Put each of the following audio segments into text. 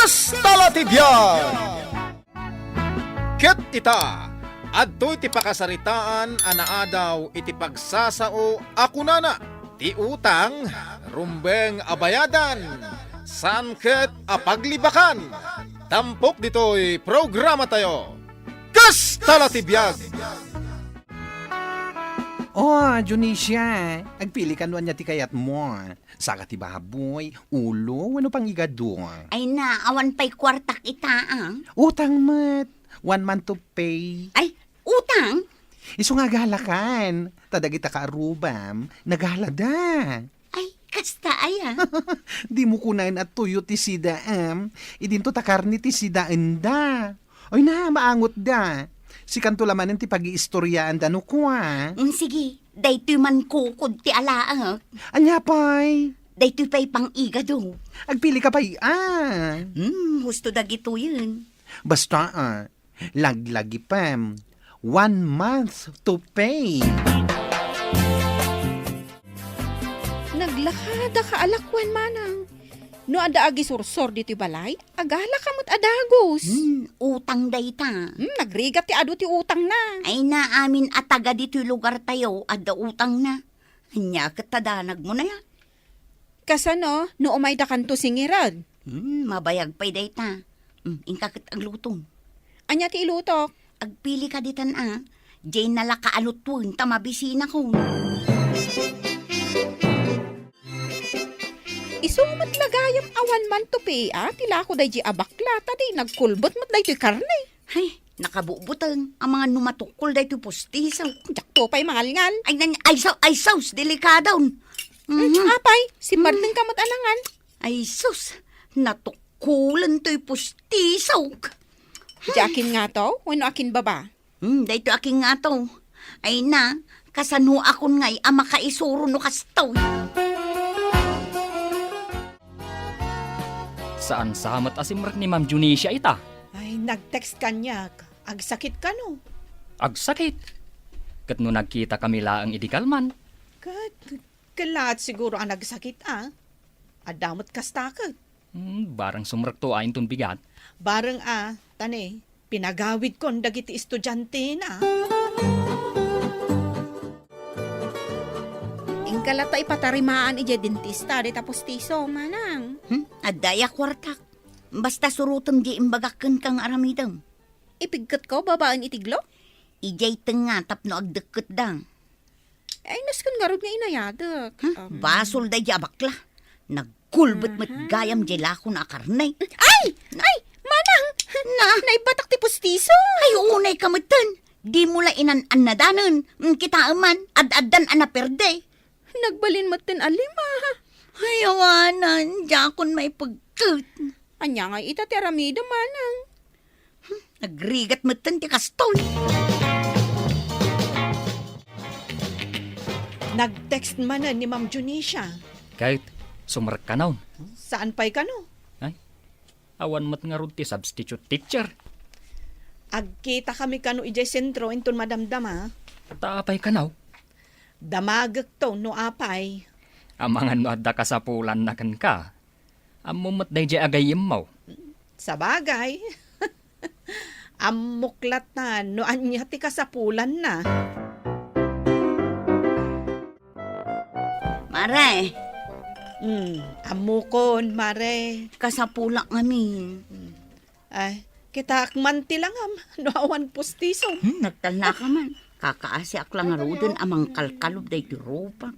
Kastalatibyan! Ket ita, adto'y ti pakasaritaan anaadaw iti pagsasao akunana, ti utang, rumbeng abayadan, saan ket apaglibakan. Tampok dito'y programa tayo, Kastalatibyan! Oh, Junisha, agpili ka niya ti kayat mo. Saka ti baboy, ulo, ano pang igado? Ay na, awan pa'y kwartak itaang. Utang mat, 1 month to pay. Ay, utang? Iso nga galakan, tadagita ka arubam, naghalada. Ay, kasta aya. Di mo kunain at tuyo ti sidaam, idinto takarni ti sidaanda. Ay na, maangot da. Si kanto lamanin ti pag-iistoryaan da no kwa. Sige, daytoy man kukod ti alaang. Anya pay, Daytoy pa'y pang-igado. agpili ka pa'y Gusto dagito yun. Basta laglagi pam, 1 month to pay. Naglakada ka alakwan manang. No ada agi sursor dito balay, agala kamot adagos. Utang dayta. Nagrigat ti ado ti utang na. Ay na amin ataga dito lugar tayo, adda utang na. Anya katadanag mo na yan. Kasano, no umay da kanto singirad. Mabayag pa'y dayta. Ingkakit aglutong. Anya ti ilutok. Agpili ka ditan Jay nala kaalutwon, tamabisina ko. Isumat lagayam awan man to pe, tila ko day di abakla, tadi nagkulbot mat day to'y karne. Ay, nakabubutang. Ang mga numatukol dayto pustisaw. Jakto pa'y mangalngal. Ay saus, delikadaw. Apay, si Martin kamot alangan. Ay sus, natukulan to'y pustisaw. Jakin nga to, wano akin baba. Dayto aking nga to. Ay na, kasano akon ngay ang makaisuro no kastaw. Saan samat asimrak ni Ma'am Junisha ita? Ay, nag-text kanya. Agsakit ka no. Agsakit. Kat no nagkita kami laang idikalman. Kalat siguro ang nagsakit Adamot kastakot. Barang sumrak to ayin ton bigat. Barang tane, pinagawid kon dagiti estudyante na. Ingkalata ipatarimaan ije dentista, de tapos tiso, manang. Adaya kwartak. Basta surutam di imbagakan kang aramidam. Ipigkat ko, babaan itiglo? Ijay tengatap no agdeket dang. Ay, naskan nga rin nga inayadak. Basol day bakla. Nagkulbet met gayam jay lako na karnay. Ay! Manang! Naibatak ti pustiso! Ay, unay kamutan. Di mo la inan-anadanan. Kita aman, ad-adan anaperde. Nagbalin matin alima. Ay, awanan. Jakon may pagkat. Anya nga itateramida, manang. Nagrigat matan ti kastoy. Nag-text man ni Ma'am Junisha. Kahit sumrak ka naon. Saan pa'y ka no? Awan mat nga ron ti substitute teacher. Agkita kami kano ijay sentro inton madamdama. Taapay ka naw. Damagak to no apay. Amangan no adda ka sa pulan na kan ka. Amumat day jay agayim mo. Sa bagay. Amuklat na no anya ti kasapulan na. Mare, Amukon, mare. kasapulak ngamin. Ay, kita akmanti lang no awan pustiso. Nagtala ka man. Kakaasi ak lang arudon amang kalkalob day ti ropa.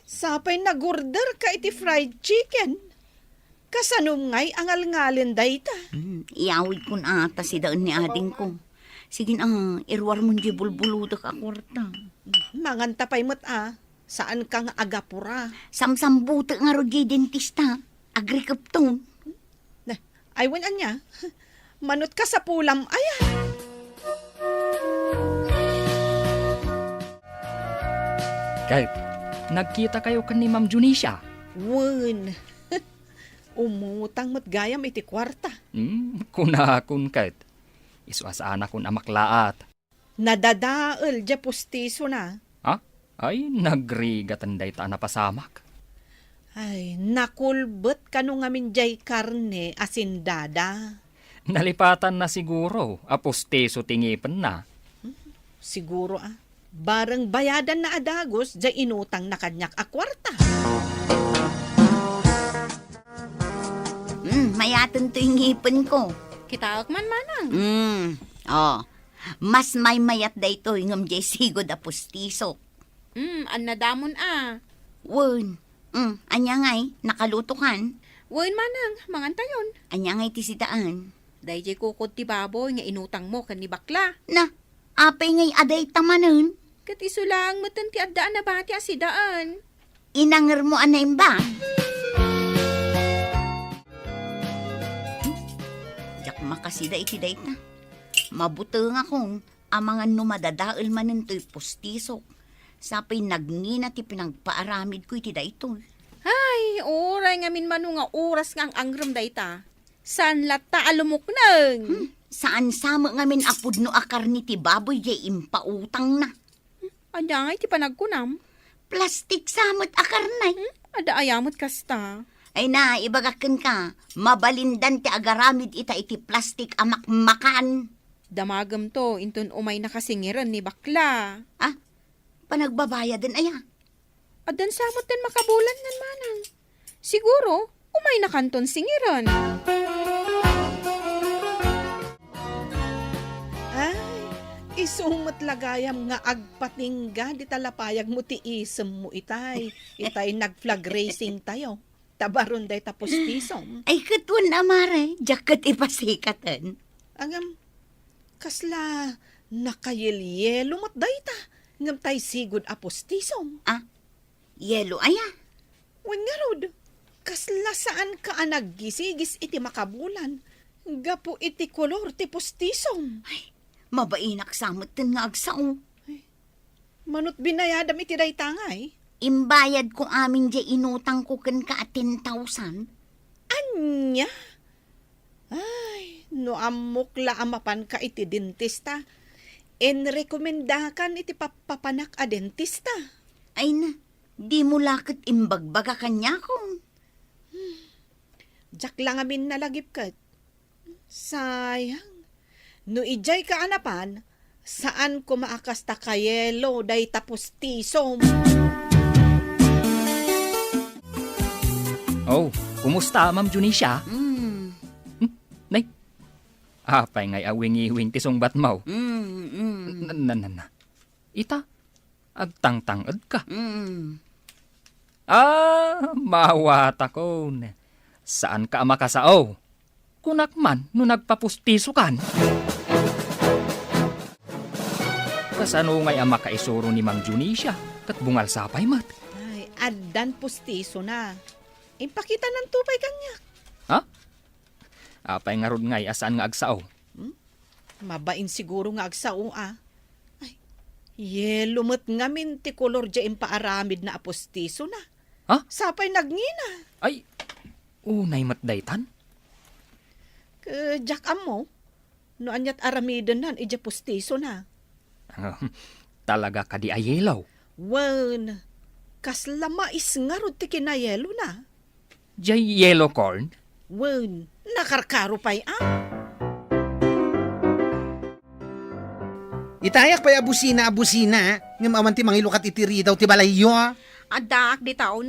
Sapay nag-order ka iti fried chicken. Kasanong ngay ang alngalin dayta. Iawid kun ata si daan ni ading ko. Sige irwar mo di bulbuludak akwarta. Manganta pa'y mat saan kang agapura. Samsambuta nga ro di dentista. Agrikapton. Aywan anya, manot ka sa pulam, ayan. Kahit nagkita kayo kan ni Ma'am Junisha. Wen, umutang mat gayam iti kwarta. Kunakun kahit. Isuasaan akong amaklaat. Nadadaal dya pustiso na. Ay, nagrigatan day ta na pasamak. Ay, nakulbot ka nung ngamin jay karne asindada. Nalipatan na siguro, aposteso tingipan na. Siguro barang bayadan na adagos jay inutang na kanyak a kwarta. Mayatan to yung ngipin ko. Kitawag man manang. Mas may mayat da ito yung jay sigod a pustiso. An nadamon Wen, anya ngay, nakalutukan. Wain manang, mangantayon. Anya ngay tisidaan. Day jay kukod ti baboy nga inutang mo kan ni bakla. Na, apay ngay aday tamanon. Kat isulang mo ti addaan na bati asidaan. Inanger mo anay ba? Jak makasida iti dayta. Mabuto nga kung amangan no madadaal manen to'y postisok. Sapay nagnina ti pinagpaaramid ko iti dayto. Ay, oray nga min manu nga oras nga ang angram dayta. San lata alumuknang. Saan sama nga min apud no akar ni ti baboy jay impautang na. Anya nga iti panagkunam. Plastik samot akar na. Ada ayamot kasta. Ay na, ibagakan ka. Mabalindan ti agaramid ita iti plastik amakmakan. Damagam to, inton umay nakasingiran ni bakla. Panagbabayadan aya. Adan samot din makabulan nan manang. Siguro, umay na kanton singiran. Ay, isumot lagayam nga agpatingga di talapayag mo ti isem mo itay. Itay nag-flag racing tayo. Tabaron day tapos tisom. Ay katun amare, jaket ipasikatan. Angam, kasla nakayelyelo mat day ta. Ngam tay sigod apos tisom. Yelo aya. Wen nga rod, kasla saan ka naggisigis iti makabulan. Gapo iti kolor ti postisom. Mabainak samot nga agsao. Manut binayadam iti day tangay. Imbayad ko amin di inutang ko ken ka 10,000. Anya? Ay, no amok la amapan ka iti dentista. En rekomendakan iti papapanak a dentista. Ay na, di mo lakit imbagbaga kanya ko. Jak lang amin nalagip kat. Sayang. No ijay ka anapan, saan ko maakasta kayelo day tapos tisom. Oh, kumusta, Ma'am Junisha? Nay, apay ngay awing-iwing ti sungbat mo. Na. Ita, agtang-tangad ka. Mawata ko. Saan ka makasao? Kunak man, no nagpapustiso kan. Kasano ngay ang makaisuro ni Mang Junisha, kat bungal sapay mat. Ay, addan postiso na. Impakita ng tupay kanya. Apay nga rod ngay asaan nga agsao. Mabain siguro nga agsao Ay, yelo mo't ngamin ti kolor dya impaaramid na apostiso na. Sapay nagngina. Ay, unay matdaytan. Jak mo, no anyat aramidan nan, ija postiso na. Talaga ka di ayelaw. Wan, kasla mais nga rod ti kinayelo na. Jay yellow corn? Wan, nakarkaro pa'y Itayak pa'y abusina, ngam aman ti mangilukat itiri daw ti balayo. Adak di tao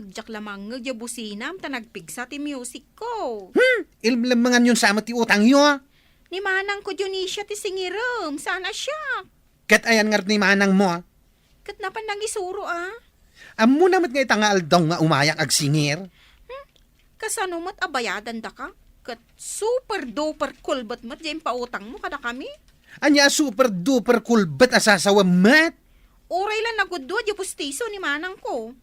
jak lamang businam ta nagpigsa ti music ko. Ilmamangan yun sama ti utang yo. Ni manang ko Junisha ti singiram, sana siya. Kat ayan nga ni manang mo. Kat napan nang isuro Amo namat nga itang aldaw nga umayak ag singir. Kasano mat abayadan da ka? Kat super duper kulbat mat dyan pautang mo kada kami. Anya super duper kulbat asasawa mat. Oray lang nagudwa di pustiso ni manang ko.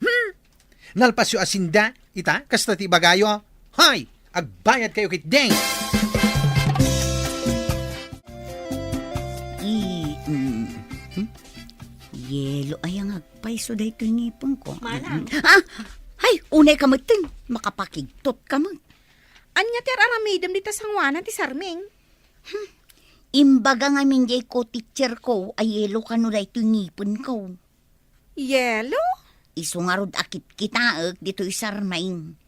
Nalpas yu asinda, ita, kasta ti bagayo. Hay, agbayad kayo kit deng. Yelo ay ang agpay so dahito nipon ko. Manang. Ay, unay ka matin. Makapakigtot ka mo. Anya ti aramidam di tasangwanan ti sarming. Imbaga nga minjay ko teacher ko ay yelo ka no dahito nipon ko. Yelo? Isungarod akit kitaek dito'y sarmaing.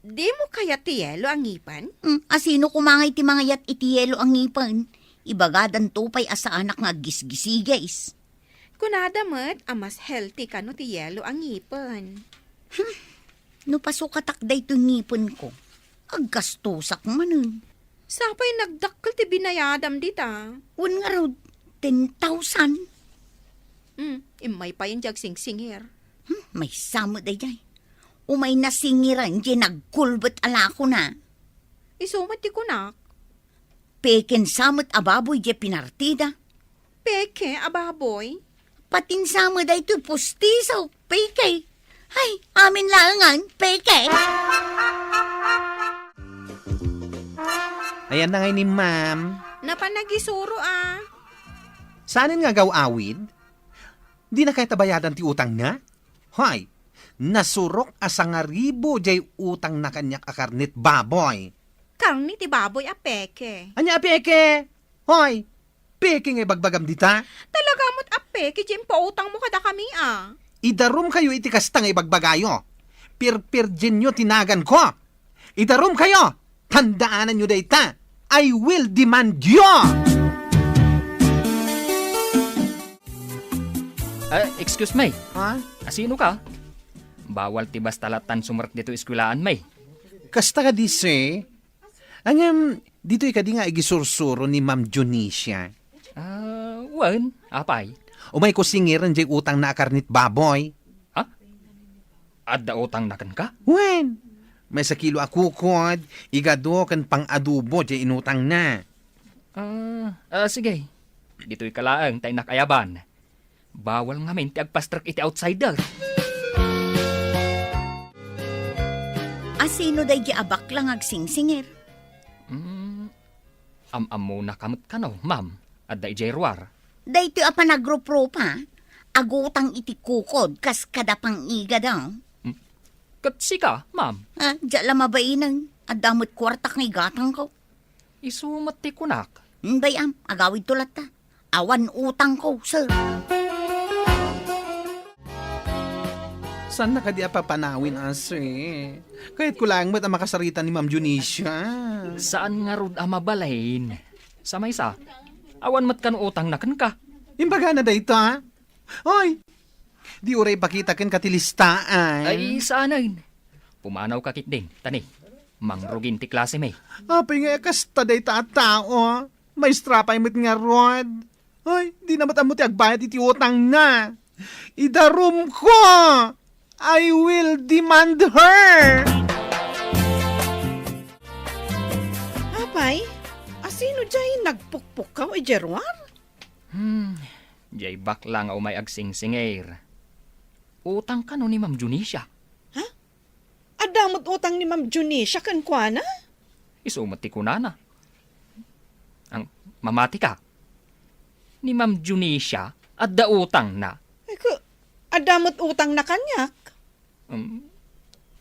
Di mo kaya tiyelo ang ngipan? Asino kumangay ti mga yat itiyelo ang ngipan? Ibagadan tupay asa anak nga gisgisigais. Kunada met, mas healthy ka no tiyelo ang ngipan. No pasukatakday to ngipon ko. Aggastusak manun. Sapay nagdakkel ti binayadam dita. Un nga raw, 10,000. Imay pa yung jag sing-singir. May samo day jay. Umay nasingiran di nagkulbet ala ko na. Isumat ti kunak. Peken samot ababoy di pinartida. Peke, ababoy. Patin samo day to pustiso, peke. Hay, amin langan, peke. Ayan na nga ni ma'am. Napanagisuro ah. Sanin nga gawawid? Di na kaya tabayadan ti utang na? Hoy, nasurok asa nga ribo jay utang na kanyak akarnit baboy. Karni ti baboy a peke. Anya peke? Hoy, peke nga bagbagam dita? Talaga mo't a peke, jem pautang mo kada kami ah. Idarum kayo iti kasta nga ibagbagayo. Pirpirgin nyo tinagan ko. Idarum kayo. Tandaanan nyo dayta. I will demand you. Excuse me, Ha? asino ka? Bawal ti bastalatan sumarak dito eskwelaan, may. Kasta ka disi? Anyam, dito ikadi nga igisursuro ni Ma'am Junicia. Wan, apay. Umay ko singiran jay utang na akarnit baboy. Adda utang nakan ka? Wen, may sa kilo akukod, igado kan pang adubo jay inutang na. Sige. Dito'y kalaang tayo nakayaban. Bawal nga men ti agpastrak iti outsider. Asino day di abak lang agsingsingir. Am-amo na kamot ka no, ma'am. Adda ijayruar. Dayto apa nagropro pa. Agutang iti kukod kas kada pang iga daw. Katsi ka, ma'am. Diyan lamabainan. Adamot kwartak ni gatang ko. Isumat ti kunak. Bayam, agawid tulat ta. Awan utang ko, sir. Saan na kadi apapanawin ase? Kahit kulang mo't ang makasarita ni Ma'am Junicia. Saan nga rod amabalain? Sa may sa, awan mat kan utang nakan ka. Imbaga na dayto ha? Hoy, di uray pakita ken katilistaan. Ay, saanin? Pumanaw ka kit din, tani. Mangrugin ti klase may. Apay nga kasta dayta at tao. May strapay mo't nga rod. Hoy, di na matamuti agbayad iti utang na. Idarum ko! I will demand her! Apay, asino jay nagpukpukaw e Jerwan? Jay bakla nga umay agsingsingir. Utang ka no ni Ma'am Junicia. Adamot utang ni Ma'am Junicia kan kwa na? Isumat ti kunana. Ang mamati ka. Ni Ma'am Junicia, adda utang na. Adamot utang na kanyak.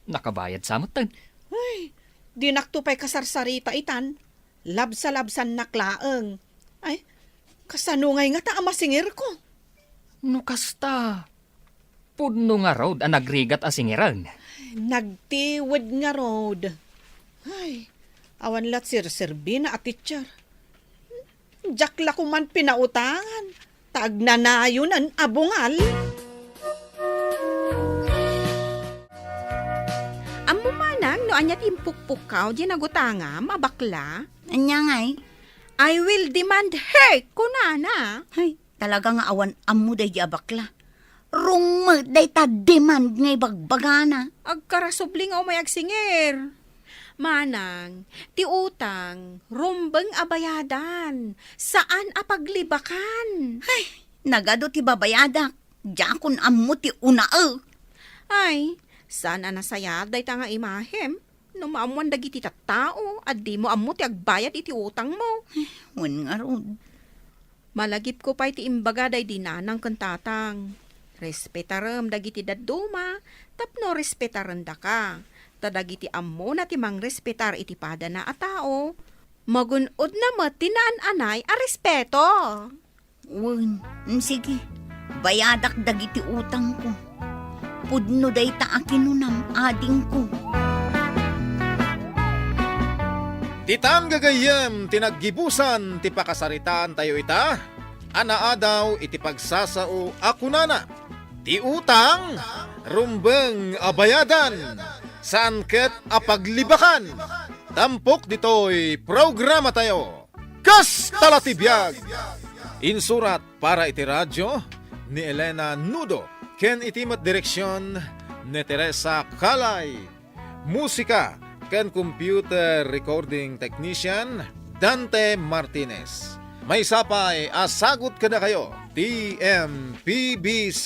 Nakabayad sa matan. Ay, di naktupay kasarsarita itan. Labsa-labsan naklaeng. Ay, kasanungay nga ta amasingir ko. No kasta. Pudno nga road ang nagrigat asingiran. Nagtiwid nga road. Ay, awan lat sir-serbi na atitsyar. Jakla ko man pinautangan. Tagnanayon ang abungal. Ang mumanang no anyat impukpukaw di nagutangam, abakla. Anya ngay? I will demand her, kunana. Ay, talaga nga awan amu day di abakla. Rungmet day ta demand ngay bagbagana. Agkarasubling o may agsingir. Manang, ti utang, rumbeng abayadan, saan apaglibakan? Ay, nagado ti babayadak. Jakon amu ti unao. Ay, saan nasayaday ta nga imahem? No maamuan dagiti tattao, at di mo amu ti agbayad iti utang mo. Wan nga rod. Malagip ko pa iti imbaga day dinanang kantatang. Respetarem dagiti dadduma, tapno respetaran da ka. Tadagiti ammo na ti mang respetar iti pada na a tao. Magunod na mo tinaan anay a respeto. Wan, sige. Bayadak dagiti utang ko. Pudno day ta akinunam ading ko. Titang gagayem tinaggibusan ti pakasaritaan tayo ita. Anaa iti pagsasao ako nana. Ti utang rumbeng abayadan. Saan ket apaglibakan. Tampok ditoy programa tayo. Kas talatibiyag. Insurat para iti radyo ni Elena Nudo. Ken itimat direksyon ni Teresa Calay. Musika ken computer recording technician Dante Martinez. May sapay asagot kada kayo. TMPBC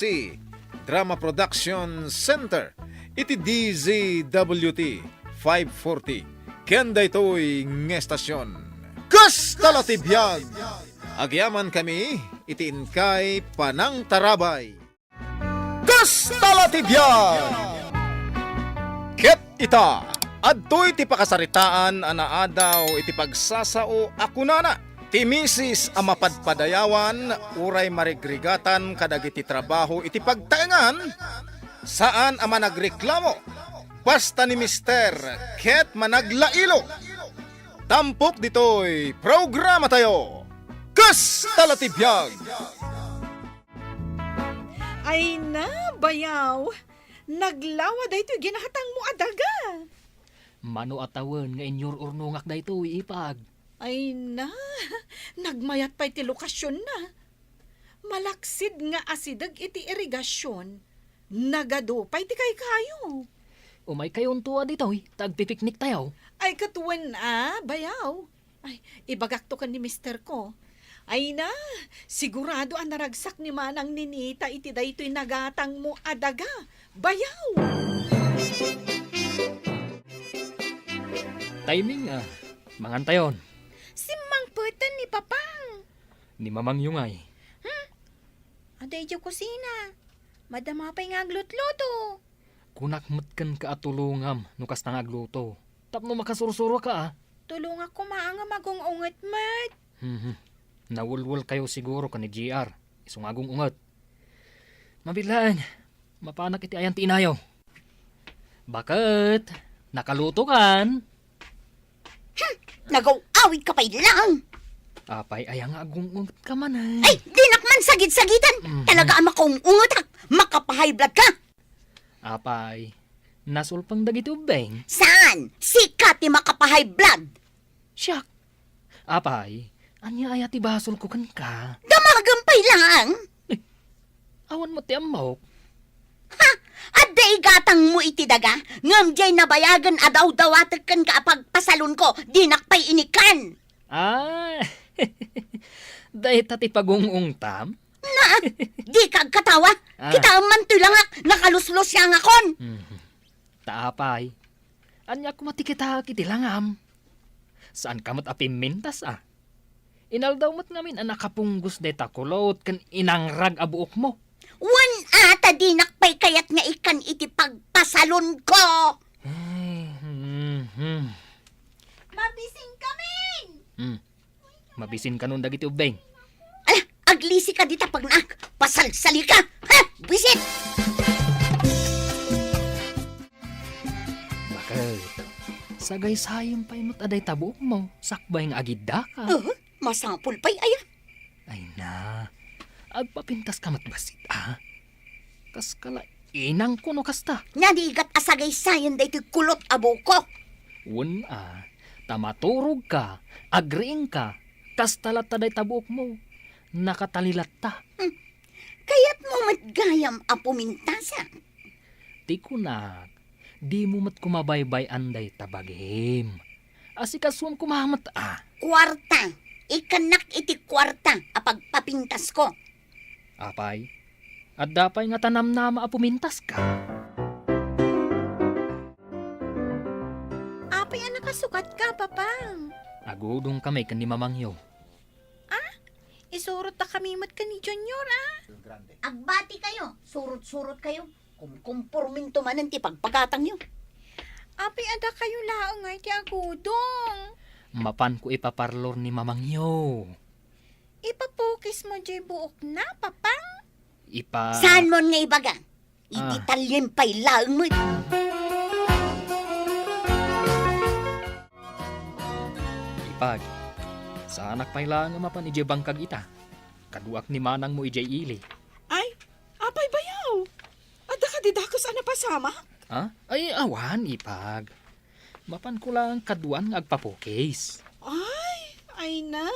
Drama Production Center. Iti DZWT 540. Ken daytoy ng estasyon. Kas talatibiyag. Agyaman kami iti inkay panang tarabay. Kas talatibiyag. Ket ita. Adtoy ti pakasaritaan anaadaw iti pagsasao ako nana. Ti misis a mapadpadayawan uray marigrigatan kadagiti trabaho iti pagtaengan. Saan a managreklamo? Basta ni mister ket managlailo. Tampok ditoy programa tayo. Kas talatibiyag. Ay na, bayaw. Naglawa da ito ginahatang mo adaga. Mano atawan nga inyor urnungak da ito ipag. Ay na, nagmayat pa iti lokasyon na. Malaksid nga asidag iti irigasyon. Nagado pa iti kay kayo. Umay kayon tuwa dito tagpipiknik tayo. Ay katuwan bayaw. Ay, ibagak to ka ni mister ko. Ay na, sigurado ang naragsak ni Manang Ninita iti daytoy nagatang mo adaga. Bayaw! Timing mangan tayon. Simang putan ni Papang. Ni Mamang Yungay. Aday di kusina. Madama pa'y nga aglut-luto. Kunakmatkan ka at tulungam nukas nang agluto. Tapno makasurusuro ka Tulong ako maanga magong unget mat. Nawulwul kayo siguro ka ni GR. Isungagong ungat. Mabilan, mapanak iti ayan tinayo. Bakit? Nakaluto kan? Nagaw-awid ka pa'y lang. Apay ayang agong ungat ka man Ay, di nakman sagit-sagitan. Talaga ang makong ungutak. Makapahay blood ka. Apay, nasulpang dagiti ubeng. Saan? Sikat ni makapahay blood. Siyak. Apay, anya ayati basol ko kan ka. Damagampay lang. Awan mo ti amok. Ha? Aday gatang mo iti daga. Ngam jay nabayagan adaw-dawatag kan ka apagpasalon ko. Di nakpay inikan. Dahil tati pagungong tam? Na, di kag katawa. Kita man tulangak. Nakaluslos siya nga kon. Taapay. Anya kumatikita kiti langam. Saan kamot apimintas Inaldaw mo't ngamin ang nakapunggos de takulot kan inangrag abuok mo. Wan ata di nakpay kayat nga ikan iti pagpasalon ko. Mabising kami! Mabisin ka nun dagiti ubeng. Ala, aglisi ka dita pag pasalsali ka. Ha? Bisit! Bakit? Sagay sayang pa'y mo't aday tabuok mo. Sakbay nga agidda ka. Masapul pa'y aya. Ay na. Agpapintas ka matbasit Kas kala inang kuno kasta. Nadigat asagay sayon da ito'y kulot abo ko. Wan tamaturog ka, agriing ka, kas talat taday tabuok mo. Nakatalilat ta. Kaya't mo matgayam apumintasa. Di kunak, di mo mat kumabaybay anday tabagim. Asikaswam kumamat Kwarta. Ikanak iti kwarta apag papintas ko. Apay, at dapay nga tanam na maapumintas ka. Apay ang nakasukat ka, Papang. Agudong kami kan ni Mamangyo. Isurot na kami mat ka ni Junior, Agbati kayo. Surot-surot kayo. Kumpormin to manan ti pagpagatang nyo. Apay ada kayo laang ay ti agudong. Mapan ko ipaparlor ni Mamangyo. Ipapukis mo jay buok na, Papang. Saan mo nga ibaga? Iti talyempay laeng mo. Ipag, sa anak pay lang nga mapan ije bangkag ita. Kaduak ni manang mo ije ili. Ay, apay bayaw. Ada ka didakos ana pasama? Ha? Ay, awan, Ipag. Mapan ko lang kaduan nga agpapokis. Ay na.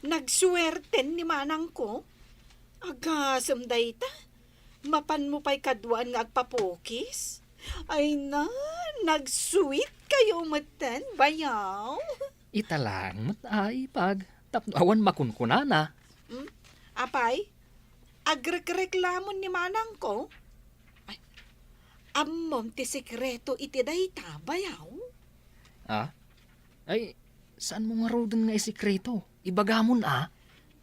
Nagsuwerten ni manang ko. Agasam dayta. Mapan mo pa'y kaduan nga agpapokis. Ay na, nagsuwit kayo matan, bayaw. Ita lang, Ipag. Tapno awan makunkunana. Apay, agrekreklamon ni manang ko. Ay, ammom ti sekreto iti dayta, bayaw. Ah? Ay, saan mo nga rodan nga isikreto? Ibagamon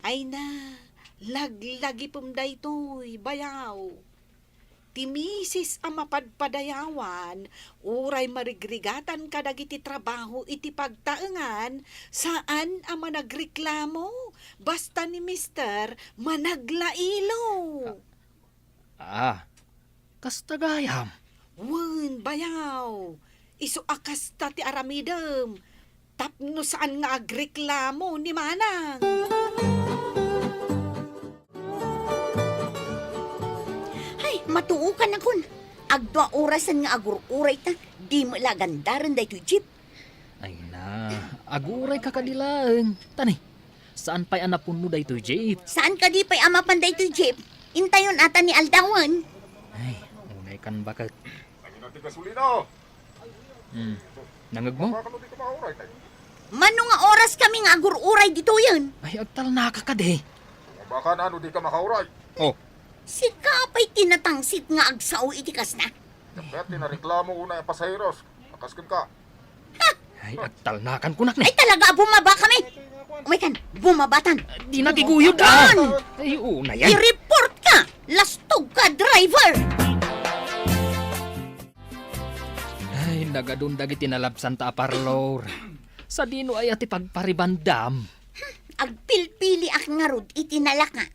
Ay na, laglagi pum daytoy, bayaw. Ti misis ang mapadpadayawan, uray marigrigatan ka dagiti trabaho iti pagtaengan, saan ang managreklamo, basta ni mister managlailo. Kastagayam. Wen, bayaw, isu akas ta ti aramidem, tapno saan nga agreklamo ni manang. Matuo ka na kun. Agdwa orasan nga agur-uray ta. Di mo lagandaran da ito jeep. Ay na, aguray ka kadilang. Tani, saan pa'y anapun mo da ito, Jade? Saan ka di pa'y amapan da ito jeep? Intayon ata ni Aldawan. Ay, unay kan bakit. Ang inati ka sulino. Nangag mo? Baka di ka makauray tayo. Mano nga oras kami nga agur-uray dito yun? Ay, agtal na ka kade. Baka na di ka makauray. Oh, Si Kapay tinatangsit nga agsaw itikas na. Kapit, tinareklamo una yung pasahiros. Nakaskin ka. ay agtal na kan kunak ni. Ay talaga, bumaba kami. Umikan, bumabatan. Di natiguyod Bumabatan! Ay, una yan. I-report ka! Lastog ka, driver! Ay, nagadun dagiti nalabsan ta parlor. Sa dino ay ati pagparibandam. Agpilpili ak nga rod, itinalak nga.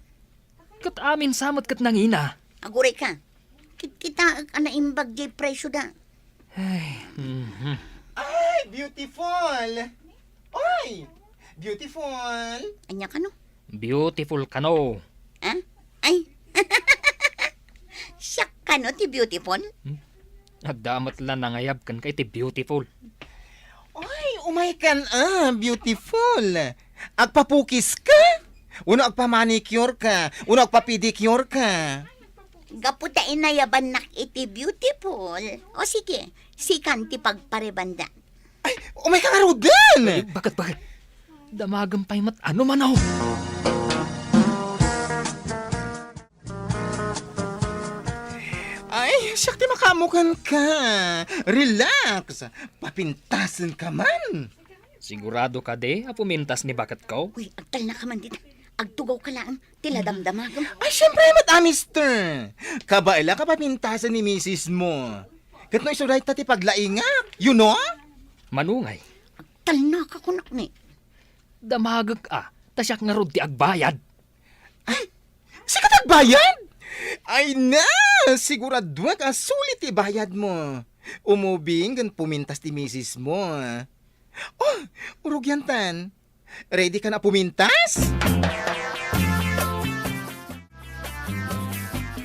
Kat amin samot kat nangina. Aguray ka. Kita ana imbag jay presyo da. Ay, Ay, beautiful! Oy! Beautiful! Anya ka no? beautiful ka no. Ha? Ay! Siyak ka no, ti beautiful? Agdamat lang nangayab kan kay ti beautiful. Oy, umay kan beautiful! Agpapukis ka? Uno agpamanicure ka, uno agpapedicure ka. Gaputa inayaban nak iti beautiful. O sige, sikan ti pagparebanda. Ay, umay ka nga raw din! Ay, bakit? Damagang pa'y mat ano man ako. Ay, siyak ti makamukan ka. Relax. Papintasan ka man. Sigurado ka de, apumintas ni bakat ko? Uy, agtal na ka man dito. Agtugaw ka lang, tila damdamagam. Ay, syempre, mister. Kabaila ka papintasan ni misis mo. Kat no isuray ta ti paglaingak, you know? Manungay, Agtal na ka kunak ni. damagag tasyak nga rod ti agbayad. Sikat agbayad? Ay na, sigurado ka sulit ti bayad mo. Umubing gan pumintas ti misis mo. Oh, urog yan tan. Ready ka na pumintas?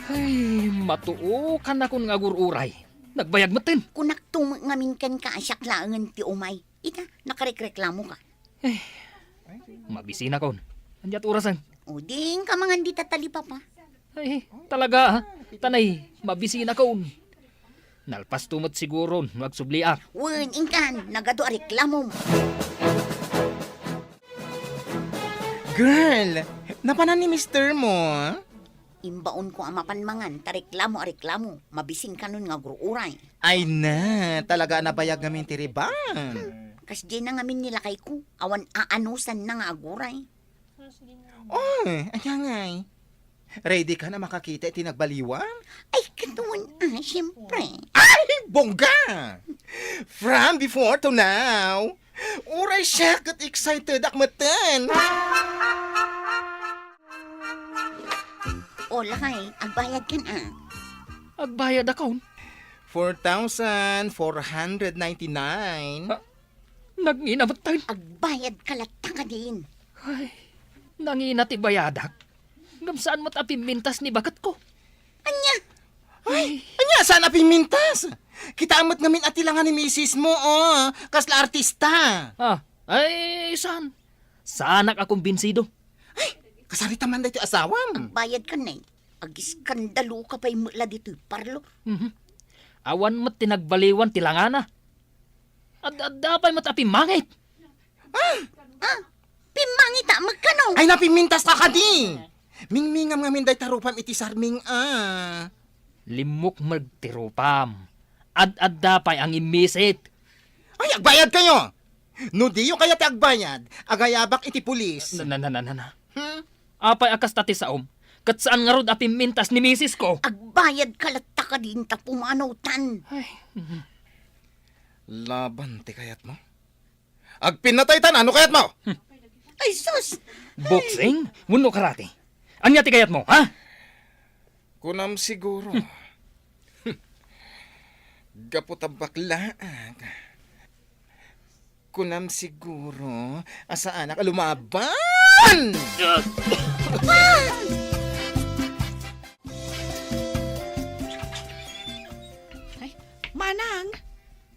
Ay, matuo ka na kun nga gururay. Nagbayag matin. Kunak ngamin kan ka asyak laangan ti umay. Ita, nakarekreklamo ka. Mabisi na kon. Andiat orasan. O ding ka mga di tatalipa pa. Ay, talaga Tanay, mabisi na kon. Nalpas tumot siguro, magsubliak. Wen, ingkan, nagado reklamo mo. Girl, napanan ni mister mo? Imbaon ko ang mapanmangan, reklamo, mabising ka nun nga gruuray. Ay na, talaga nabayag ngamin ti riban. Kas di na ngamin nilakay ko, awan aanusan na nga aguray. Oh, anya ngay. Ready ka na makakita iti nagbaliwan? Ay, katuon, siyempre. Ay, bongga! From before to now, uray siya kat excited akmatan. O lakay, agbayad ka na. Agbayad akon. 4,499. Nagninamot tayo. Agbayad kalata ka din. Ay, nangina ti bayadak. Gamsaan mo't apimintas ni bakat ko. Anya, Anya, sana pimintas. Kita amat ngamin at ilangan ni misis mo, oh. Kasla artista. Ay, saan? Saanak akong binsido. Kasarita man dito asawam. bayad ka na agiskandalo ka pa'y mula dito, parlo. Awan mo't tinagbaliwan tilangana. At dapay mo't apimangit. Pimangita, magkano? Ay, napimintas ka di. Mingmingam ngamin day tarupam iti sarming, ah. Limok magtirupam. Ad dapay ang imisit. Ay, agbayad kayo. No diyo kaya ti agbayad, agayabak iti pulis. Na. Apay akas tati saom. Kat saan nga rod apimintas ni misis ko? Agbayad kalata ka din ta pumanawtan. Laban ti kayat mo? Agpinatay tan, ano kayat mo? Ay, sus! Boxing? Wuno karate? Anya ti kayat mo, ha? Kunam siguro. Gaputabak laag. Kunam siguro, asa anak lumaban! Manang,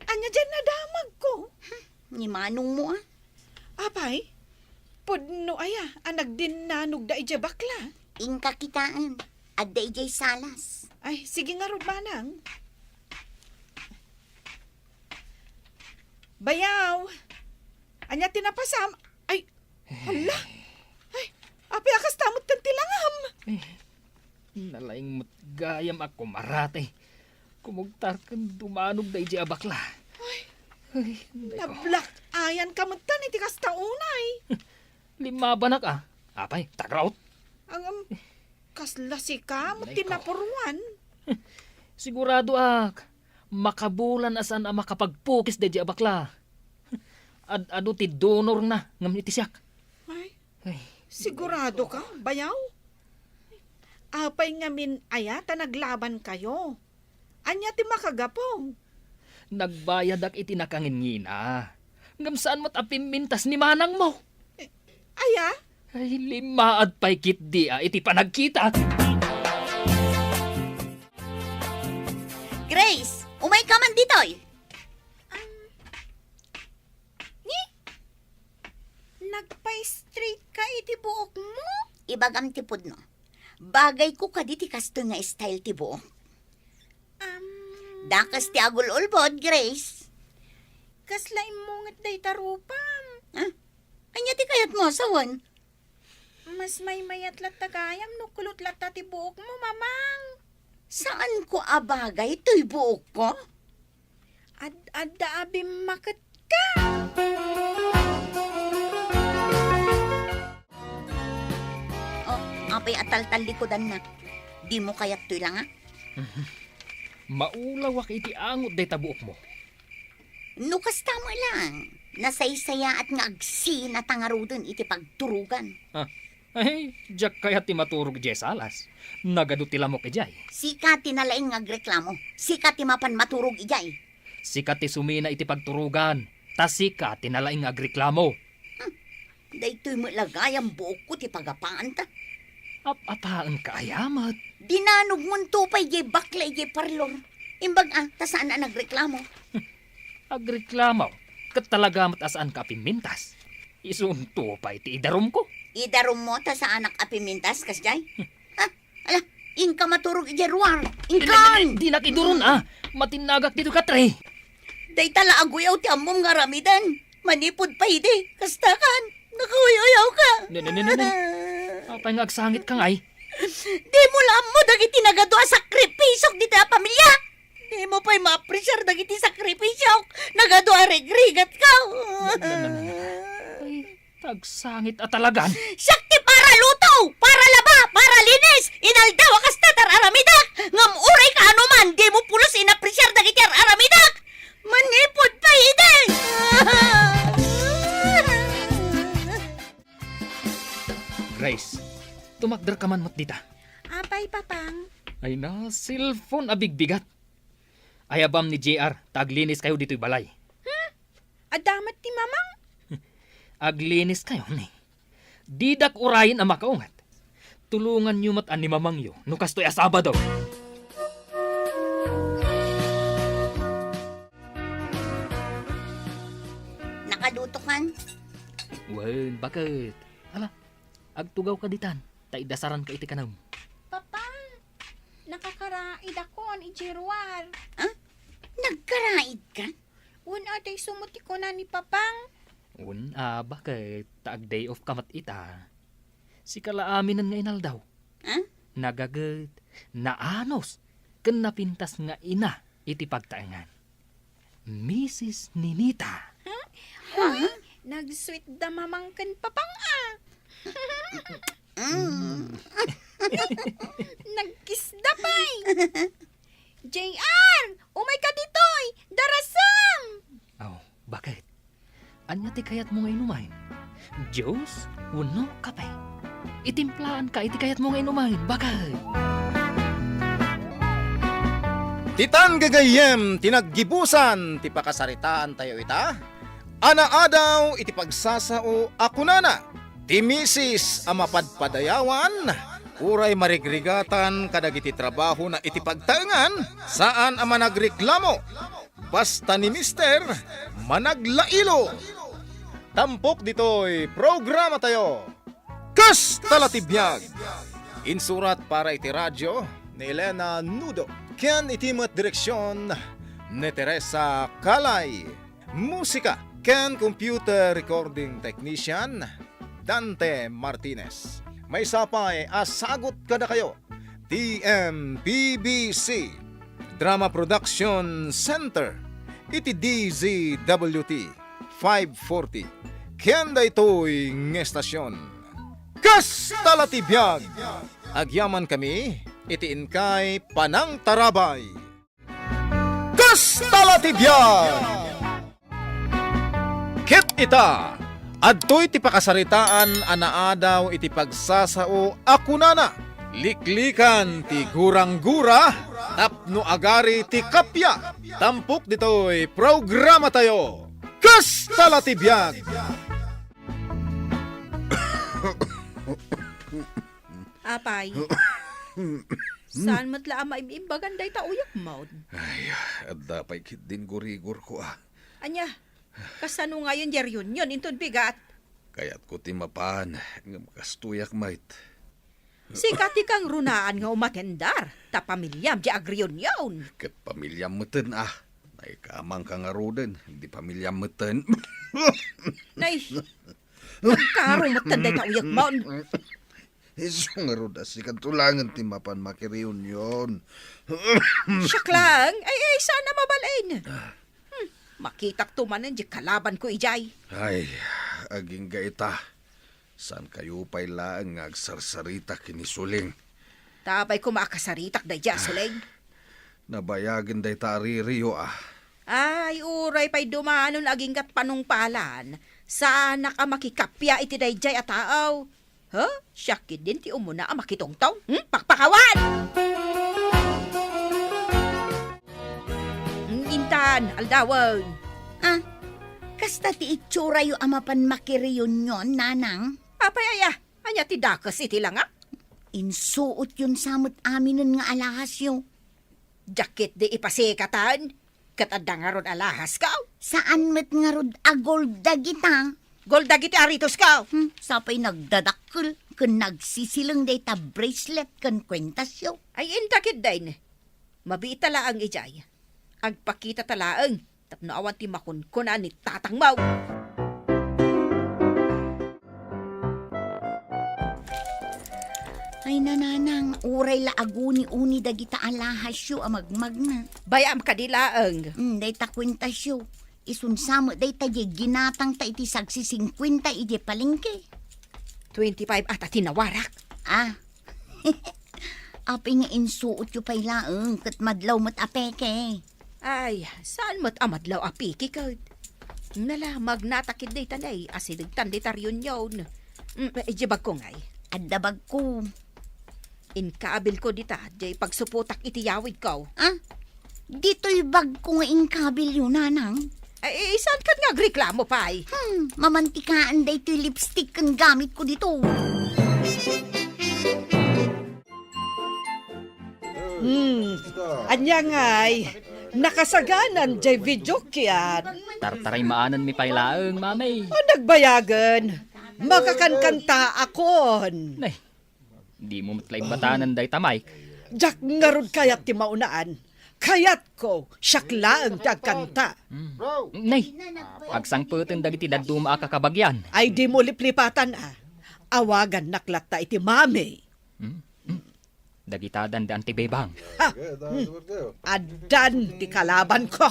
anya dyan nadamag ko. Ni manong mo ah. Apay, pudno aya, anag din nanog da ija bakla. Ingka kitaan. Adda ijay salas. Ay, sige nga rod, Manang. Bayaw, anya tinapasam. Ay, hala. Ay, api akas tamot kan tilangam. Nalaing matgayam ako marate. Kumugtar kan dumanog da iji abakla. Ay, Nablak ayan kamuntan iti kas taunay. lima banak Apay, tagraot. Ang kasla si ka, mo Alay ko. tinapuruan. Sigurado makabulan asan makapagpukis da iji abakla. Ado ti donor na ngam iti siyak. Ay, Ay, sigurado ka, bayaw? Apay ngamin aya, naglaban kayo. Anya ti makagapong. nagbayad ak iti nakangingina. Ngam saan mo't apimintas ni manang mo? Aya? Ay, limaad pa'y kit di iti panagkita. Grace, umay ka man ditoy. Nagpa-straight ka iti buok mo? Ibagam ti pudno. Bagay ko kaditi kasto nga style ti buok. Dakas ti agul ulbod, Grace. Kasla imungat day tarupam. Anya ti kayat mo, sawan? Mas may mayat lat tagayam no kulot lat ti buok mo, mamang. Saan ko abagay to'y buok ko? Adda abim maket ka. Apay atal-tal likodan na. Di mo kayat to'y lang Maulawak iti angot day tabuok mo. Nukas tamo lang. Nasaysaya at nga agsi na tangarudin iti pagturugan. Ay, jak kaya ti maturog jay salas. Nagado ti lamok ijay. Sika ti nalaing ngagreklamo. Sika ti mapan maturog ijay. Sika ti sumina iti pagturugan. Ta sika ti nalaing agreklamo. Daytoy mo lagay ang buok ko ti pagapaan ta. Apaan kaayamat? Dinanog mo tupay jay bakla jay parlor. Imbag ta saan na nagreklamo? Agreklamo. Kat talaga matasaan ka pimintas. Isunto pa iti idarom ko. Idarom mo ta sa anak apimintas kasjay? Ala, inka maturog ijay ruwar. Inkan! Di nakiduron Matinagak dito katre. Day tala aguyaw ti amom nga ramidan. Manipod pa ide. Kastakan. Nakawayaw ka. Apay nga agsangit ka ngay. Di mo lang mo dagiti nagaduwa sakripisok dito a pamilya. Di mo pa'y ma-appreciate dagiti sakripisok. Nagaduwa regrigat ka. Ay, tagsangit talagan. Sakti para luto, para laba, para linis. Inaldaw akas tatar aramidak. Ngam uray ka anuman, di mo pulos in-appreciate dagiti aramidak. Manipod pa ide. Grace, tumakder ka man mo't dita. Apay, papang. Ay na, cellphone abigbigat. Ayabam ni JR, taglinis kayo dito'y balay. Adamat ti mamang. Aglinis kayo ni. Didak urayin ang makaungat. Tulungan niyo matan ni mamangyo, no kastoy asabado. Nakadutokan. Well, bakit? Hala, agtugaw ka ditan. Taidasaran ka iti kanam. Papa, nakakaraid ako ni Jeruar. Nagkaraid ka? Una day sumuti ko na ni Papang. Bakit? Taag day off kamat ita. Si kalaaminan nga inal daw. Nagagad, naanos, ken napintas nga ina iti pagtaengan. Mrs. Ninita. Nag-sweet da mamang ken Papang Nagkiss da pay. JR, umay ka ditoy. Darasam. Bakit? Anya ti kayat mo nga inumain? Diyos, uno kapay. Itimplaan ka, iti kayat mo nga inumain. Bakit? Titan gagayem, tinaggibusan, ti pakasaritaan tayo ita. Anaadaw, iti pagsasao, ako nana. Ti misis, amapadpadayawan. Uray marigrigatan, kadagiti trabaho na iti pagtaengan. Saan ama nagreklamo? Basta ni mister, managlailo. Tampok dito'y programa tayo. Kas talatibiyag. Insurat para iti radyo ni Elena Nudo. Ken itimat direksyon ni Teresa Kalay. Musika ken computer recording technician Dante Martinez. May sapay asagot kada kayo. TMPBC Drama Production Center. Iti DZWT 540. Kenda ito'y ngestasyon. Kas talatibiyag. Agyaman kami, itiin kay Panang Tarabay. Kas talatibiyag. Kit ita. Adto'y ti pakasaritaan anaadaw iti pagsasao akunana. Liklikan ti gurang-gura, tapno agari ti kapya. Tampok dito'y programa tayo. Kas talatibiyag. Apay. Saan matla maimimbagan day tauyak maud? Ay, at dapat kit din gurigor ko Anya, kasano ngayon di reunion inton bigat? Kaya't ko timapan, nga makastuyak mait. Sikati kang runaan nga umatendar, ta pamilyam di agreunion. Kat pamilya meten Naikamang ka nga roden, hindi pamilya meten. Nay, nagkaro matanda na uyak maun. Iso nga roda, sikat tulangan timapan makireunion. Siyak lang, ay sana mabalain. Makitak tumanan di kalaban ko ijay. Ay, aging gaita. San kayo pa'y laang nga agsarsarita kinisuling. Tapay ko makasaritak da dya, Suling. Nabayagin day taririyo Ay, uray pa'y dumanon aging kat panungpalan. Sana ka makikapya iti dayjay at taaw. Syakit din ti umuna ang makitongtong. Pakpakawan! Intan, aldawan. Kasta ti itsura yu amapan makireunion, nanang. Apay anya ti dakas iti lang Insuot yun samot aminon nga alahas yu. Jakit di ipasikatan. Katanda nga ron alahas ka. Saan met nga rod agol dagitang? Golda giti aritos ka. Sapay nagdadakkel, kun nagsisilang day ta bracelet kan kwentas yu. Ay intakit din. Mabita laang ijay. Agpakita talaang. Tapno awan ti makunkuna ni tatang mau. Ay nananang, uray la aguni-uni dagita alahas yu amagmag na. Bayam ka di laang. Day ta kwentas yu. Isunsamo day ta di ginatang ta iti sagsi 50 iti palengke. 25 ata tinawarak. Api nga insuot yu pay laang, kat madlaw mat apeke. Ay, saan mo't amadlaw apiki ka? Nala, magnatakid day tanay, asidag tanday taryon yun. Ijibag ko ngay. Addabag ko. Inkaabil ko dita, jay pagsuputak iti yawid ko. Ah, dito'y bag ko nga ingkabil yun, nanang. Ay, saan ka nga reklamo, pay? Mamantikaan da ito'y lipstick ang gamit ko dito. Anya nga'y, nakasaganan jay video kiyan. Tartaray maanan mi pailaeng, mamay. O nagbayagan, makakankanta akon. Nay, di mo matlay batanan day tamay. Jak ngarod kayat ti maunaan. Kayat ko, syaklaan kanta. Nay, agsangpeten dagiti daduma a kakabagyan. Ay di mo liplipatan Awagan naklata iti mami. Dagitadan da antibebang. Adan ti kalaban ko.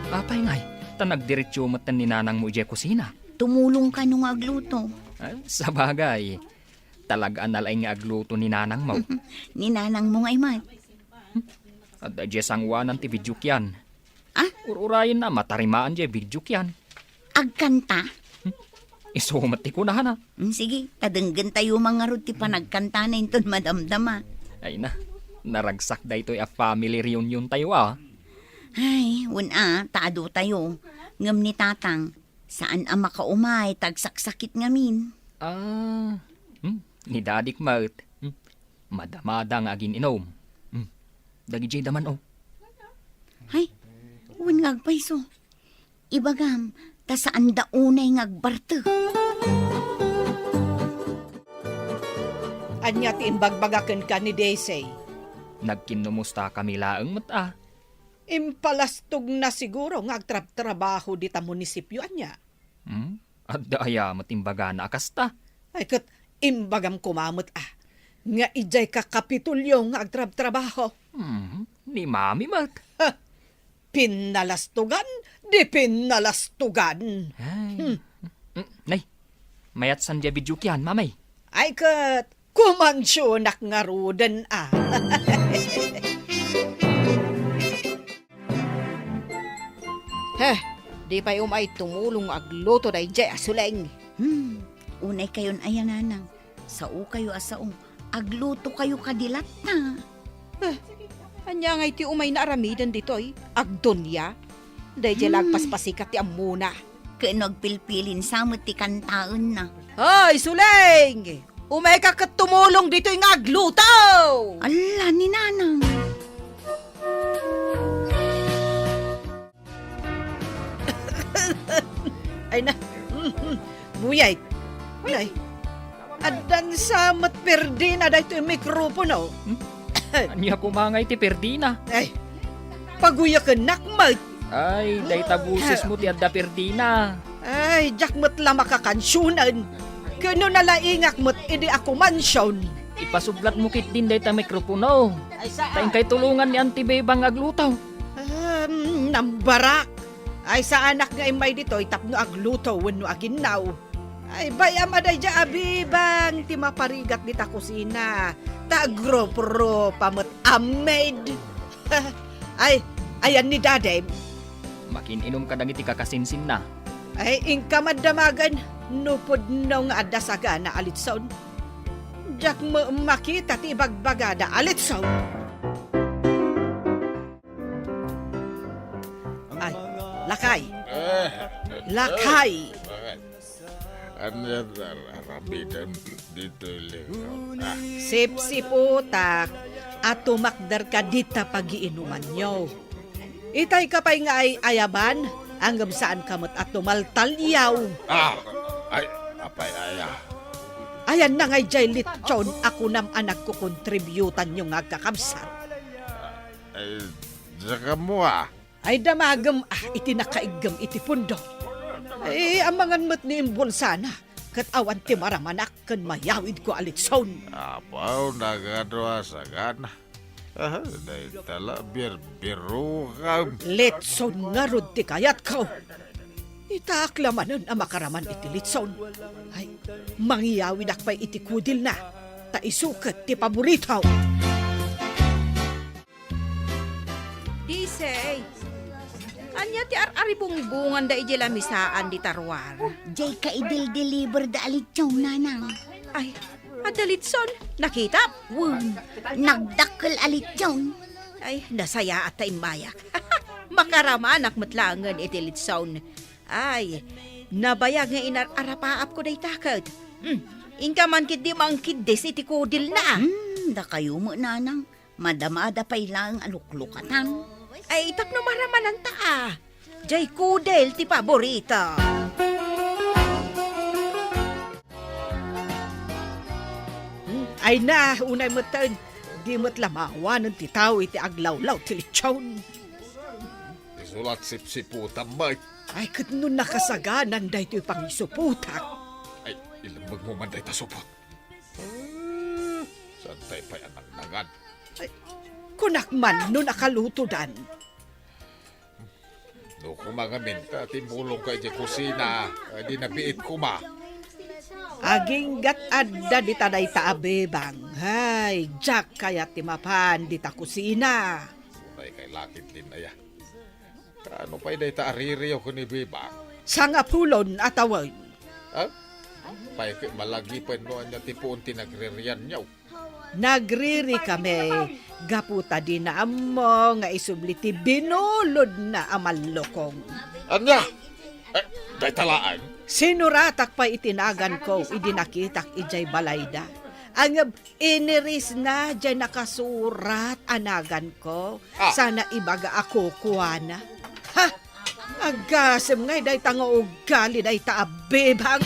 Apay ngay, tanagdiretsyo matan ni nanang mo ije kusina. Tumulong ka nung agluto. Sa bagay, talagaan nalay nga agluto ni nanang mo. Ni nanang mo ngay mat. At ije sangwanan ti bidyuk yan. Ah? Ururayin na matarimaan je bidyuk yan. Agkanta? Isumat ti kunahan na. Sige, kadenggan tayo mga rod ti panagkanta na inton madamdama. Ay na, naragsak da ito'y a family reunion tayo ah. Ay, taado tayo. Ngam ni tatang, saan ang makaumay, tagsaksakit ngamin. Ni dadik maut. Madamada nga agin inom. Dagi jay daman oh. Ay, ngagpaiso. Ibagam, ta saan daunay ngagbarte. Anya ti imbagbagaken ka ni Daisy. Nagkinumusta kami laeng mata. Impalastog na siguro nga agtrabaho di ta munisipyo anya. At daya matimbaga na akasta. Ay kat imbagam kumamot nga ijay kakapitulyo nga agtrabaho. Ni mami mat. Pinalastugan, di pinalastugan. Ay. Nay, mayat san ja bidyuk yan, mamay. Ay kat kumansyonak nga ruden Di pa umay tumulong agluto da ije asuleng. Unay kayon ayan nanang. Sao kayo asaong, agluto kayo kadilat na. Anya nga iti umay na aramidan dito'y agdonya. Da ije lagpaspasikat ti amuna. Kano agpilpilin samot ti kantaon na. Hoy, suleng! Umay ka tumulong dito'y nga agluto! Ala ni nanang. Ay na, buyay. Ay, adan sa matperdi na dahito yung mikropono. Anya kumangay ti Perdina. Ay, paguyakan nakmat. Ay, day tabusis mo ti adda Perdina. Ay, jakmat lang makakansyonan. Kano nalaingak mo't idi ako mansyon. Ipasublat mo kit din day ta mikropono. Taing kay tulungan ni antibebang aglutaw. Nambarak. Ay sa anak nga imay dito, itapno agluto wenno aginaw. Ay bayam aday dya abibang ti maparigat dita kusina. Tagro-pro pamot amed. Ay, ayan ni dadem. Makininom ka dagiti kakasinsin na. Ay ingkamad damagan, nupod nung adasaga na alitsaon. Diyak mo makita ti bagbagada alitsaon. Ay, lakay. Lakay. Ano arabidan dito Sip-siputak at tumakdar ka dita pag-iinuman nyo. Itay ka pa'y nga ay ayaban, anggam saan kamot at tumaltalyaw. Ay, apay aya. Ayan na ngay jay litson, ako nam anak ko kontributan nyo nga kakabsat. Ay, saka mo Ay damagam, iti nakaigam iti pundo. Ay, amangan mo't ni imbulsana, kat awan ti maramanak kan mayawid ko alitson. Apaw, nagadwa sa gana. Day tala, biru ka. Litson nga rod ti kayat ko. Itaaklamanan ang makaraman iti litson. Ay, mangyawid akpay iti kudil na. Taisukat ti paboritaw. Disay, Anya ti aribungbungan da iji lamisaan di tarwar. Jay ka idil-deliver da alitsong nanang. Ay, adalitson, nakita? Wun, nagdakkel alitsong. Ay, nasaya at mayak. Makaramanak matlangan itilitson. Ay, nabayag nga inararapaap ko day takad. Inka man kid di mangkiddes iti kudil na. Da kayo mo nanang. Madamada pa ilang aluklukatan. Ay, tapno maraman ang taa. Jay kudel ti paborito. Ay na, unay matan. Di mo't lamawan ng titaw iti aglawlaw ti lechon. Isulat sipsiputan ba? Ay, kat nun nakasaganan da ito'y pangisuputak. Ay, ilambag mo man day tasupot. Santay pa yan ang nagad. Kunak man nun nakaluto dan. No kumagamin ka, timulong ka di kusina, di nabiit kuma. Aging gat adda di taday taabebang. Hay, Jack kaya timapan di ta kusina. Sunay kay lakit din na ya. Kaano pa'y day taaririyo ko ni Biba? Sangapulon atawon. Ha? Pa'y malagi pa noon niya tipuon tinagririyan niyaw. Nagriri kami. Gaputa din na amo nga isubliti binulod na amalokong. Anya? Day talaan? Sinuratak pa itinagan ko, idinakitak ijay balayda. Ang iniris na dyan nakasurat anagan ko. Sana ibaga ako kuwana. Ha! Agasem ngay day tanga ugali day taabebang.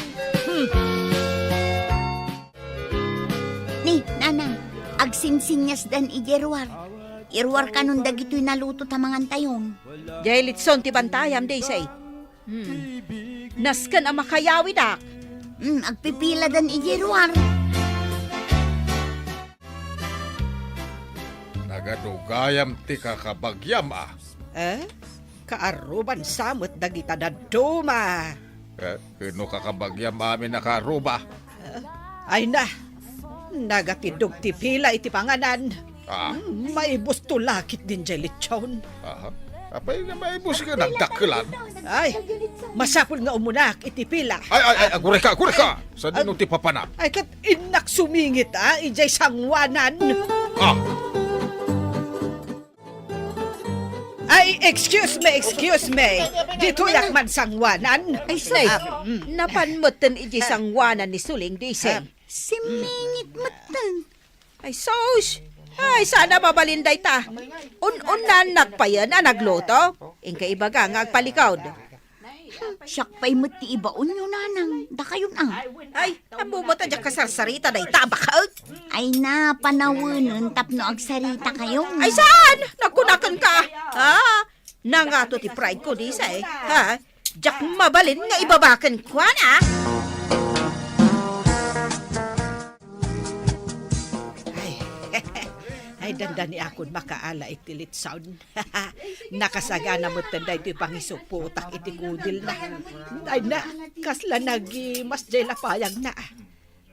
Ni, nanang, agsinsinyas dan igerwar. Irwar ka nun dagito'y naluto tamangan tayon. Jay litson ti bantayam day say. Naskan ang makayawi dak. Agpipila dan igerwar. Nagadugayam ti kakabagyam Kaaruban samot dagita daduma. Kino kakabagyam amin nakaruba. Ay na, nagatidog ti pila iti panganan. May busto lakit din jay lechon. Apay nga may bus ka nagdakilan. Ay, masapul nga umunak iti pila. Ay, agure ka! Sa dino ti papana? Ay kat inak sumingit ijay sangwanan. Ay, excuse me. Dito yak man sangwanan. Ay, say, napanmutan iji sangwanan ni Suling di say. Simingit matan. Ay, sos! Ay, sana mabalinday ta. Un-unan nagpayan na nagluto. Ingka ibaga nga agpalikawd. Siyak pa'y mati ibaon yun, nanang. Da kayon Ay, amumot dyan kasarsarita day tabakaw. Ay na, panawunan tapno agsarita kayo. Ay, saan? Nagkunakan ka. Ha? Nangato ti pride ko di say. Ha? Jak mabalin nga ibabakan ko na. Ay, dandani akon makaala itilit sound. Nakasagana mo tanda ito pangisuputak iti kudil na. Ay na, kasla nagi mas jay lapayag na.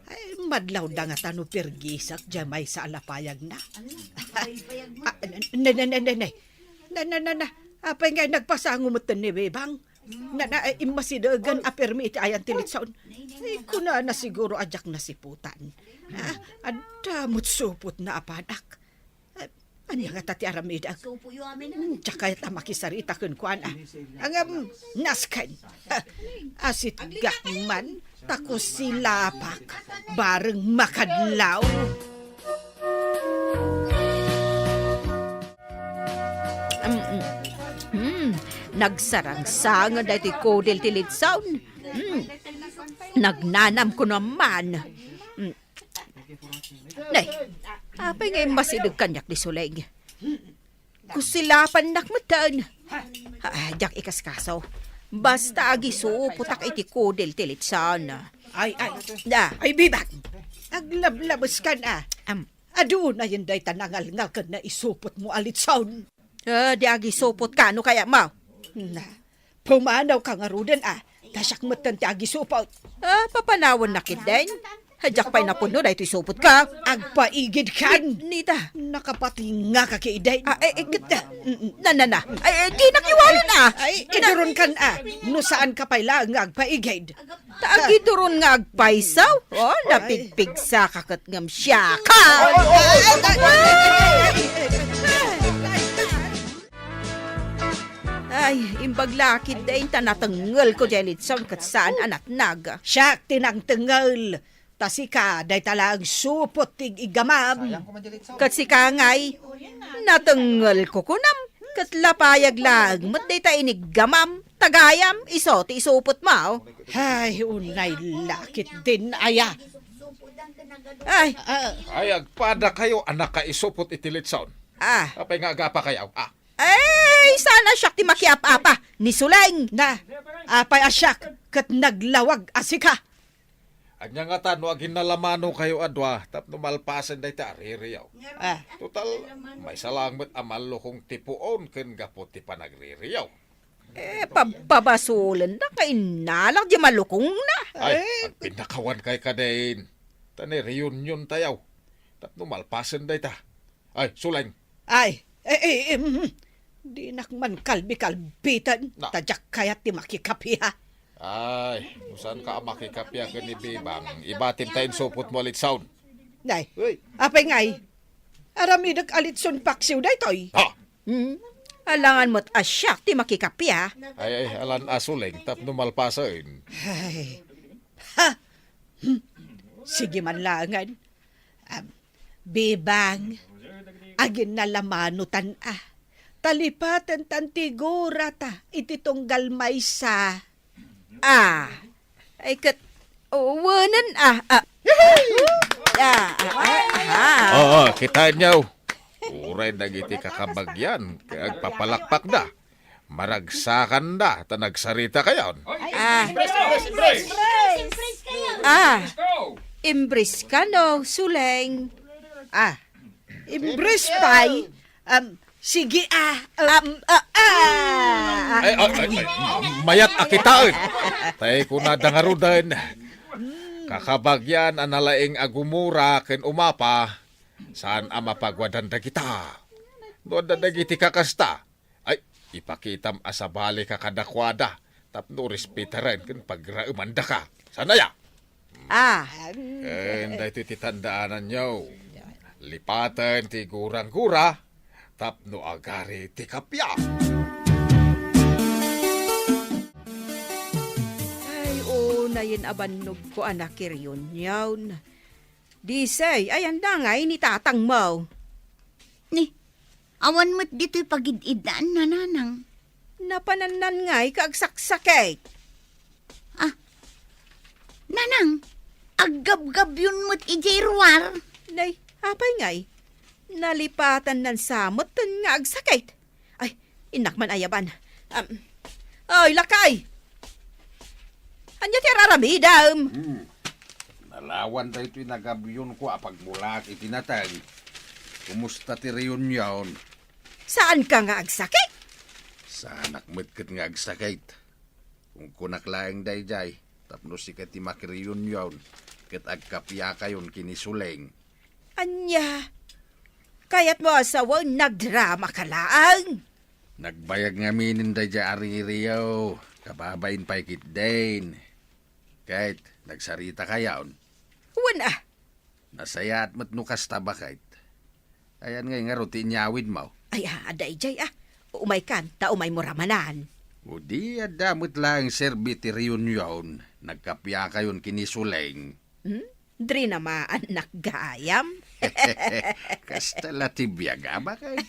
Ay, madlaw da nga tano pergisak jamay sa alapayag na. Na. Apay nga nagpasango mo ni Bebang. Imasidagan apermi iti ayan tilit sound. Ay, kuna na siguro ajak na siputan. Adamot supot na apadak. Anya nga tati aramidag. Tsaka ita makisarita kun kuan Ang naskan. Asit gakman tako silapak bareng makadlaw. Nagsarang-sanga dati kodel tilit sound. Nagnanam ko naman. Nay, apay ngay masidag kanyak ni Suling. Kusilapan nakmatan. Jak ikas kaso. Basta agisuputak iti kodel tilit sana. Ay, bibag. Aglablabas ka na. Ado na yun day tanangal-ngal ka na isupot mo alit sound. Di agisupot ka, no kaya mau? Na, pumanaw ka nga rudan Tasyak matan ti agisupot. Papanawan na kit din. Hadyak pa'y napuno, dahil ito'y supot ka. Agpaigid kan. Nita. Nakapatinga ka kay Iday. Na. Ay, di nakiwala na. Ay, iduron kan no saan ka pala nga agpaigid. Taagi turon nga agpaisaw. Oh, napigpig sa kakat ngam siya ka. Ay, imbag lakid dahin tanatanggal ko dyan itsaw kat saan anak naga. Siya tinangtengal. Tasi ka, day talang supot tig igamam. Kat si kangay, natanggal ko kunam. Kat lapayag lang, mat day ta inigamam, tagayam, iso, ti isupot mo. Ay, unay lakit din aya. Ay, Ay, agpada kayo, anak ka isupot itilit sound. Apay nga agapa kayo. ay, sana siya ti makiap-apa, ni Suleng. Na, apay asyak, kat naglawag asika. Anya nga tano, agin nalamano kayo adwa, tapno malpasan day ta, ririyaw. Total, may salangmat amalo kong tipuon, ken gapot ti panagririyaw. Pabasulan na kay nalang di malukong na. Ay, ang pinakawan kay kadain. Tani reunion tayaw. Tapno malpasan day ta. Ay, Suleng. Ay, di nakman kalbi-kalbitan. Na. Tadyak kayat ti makikapiha. Ay, saan ka makikapya ka ni Bibang? Ibatin tayo supot mo alit sound. Nay, Uy. apay ngay. Aramidag alitson paksiw day toy. Ha! Alangan mo't asyak ti makikapya. Ay, alan Suleng, tapno malpasan. Ay. Ha! Sige man langan. Bibang, agin na lamanutan talipatan tantigura ta, ititunggal may sa. Ay kat, wanan Oo, kita nyaw. Uray nagiti kakabagyan, kaya agpapalakpak da. Maragsakan da, tanagsarita kayon. imbris ka no, Suleng. Imbres pay. Sige Ay, mayat akitaan. Tay ko na dangarudan. Kakabagyan analaing agumura ken umapa. Saan mapagwadan da kita? Doon da dagiti kakasta. Ay, ipakitam asabali ka kadakwada. Tapno respetaran ken pagraumanda ka. Sana ya? And ito titandaanan nyo. Lipatan ti gurang-gura. Tapno agari ti kapya. Ay, nayin abanog ko anak kiryon yawn. Disay, ayan na nga, ni tatang mo. Ni, awan mo't dito'y pagididaan na nanang. Napananan nga'y kaagsaksaket. Nanang, aggab-gab yun mo't ijayruar. Nay, apay nga'y. Nalipatan ng samot nga agsakit. Ay, inakman ayaban. Ay, lakay! Anya ti raramidam? Nalawan da ito'y nagabyon ko pagmulak itinatag. Kumusta ti reunion? Saan ka nga agsakit? Sa nakmetket nga agsakit. Kung kunaklaeng dayjay, tapno si ti makireunion, ket agkapya kayon kinisuleng. Anya, kayat mo asawa nagdrama ka lang. Nagbayag nga minin dayjay aririyaw, kababain pa'y kitdain. Kahit nagsarita kayon, Wana, nasaya at matnukas tabakait. Ayan nga rutin nyawid mo. ay aday jay umay kanta, umay mo ramanan. O di adamot lang serbi ti reunion, nagkapya kayon kinisuleng. Dri naman naggayam. Kastala ti biyaga bakit?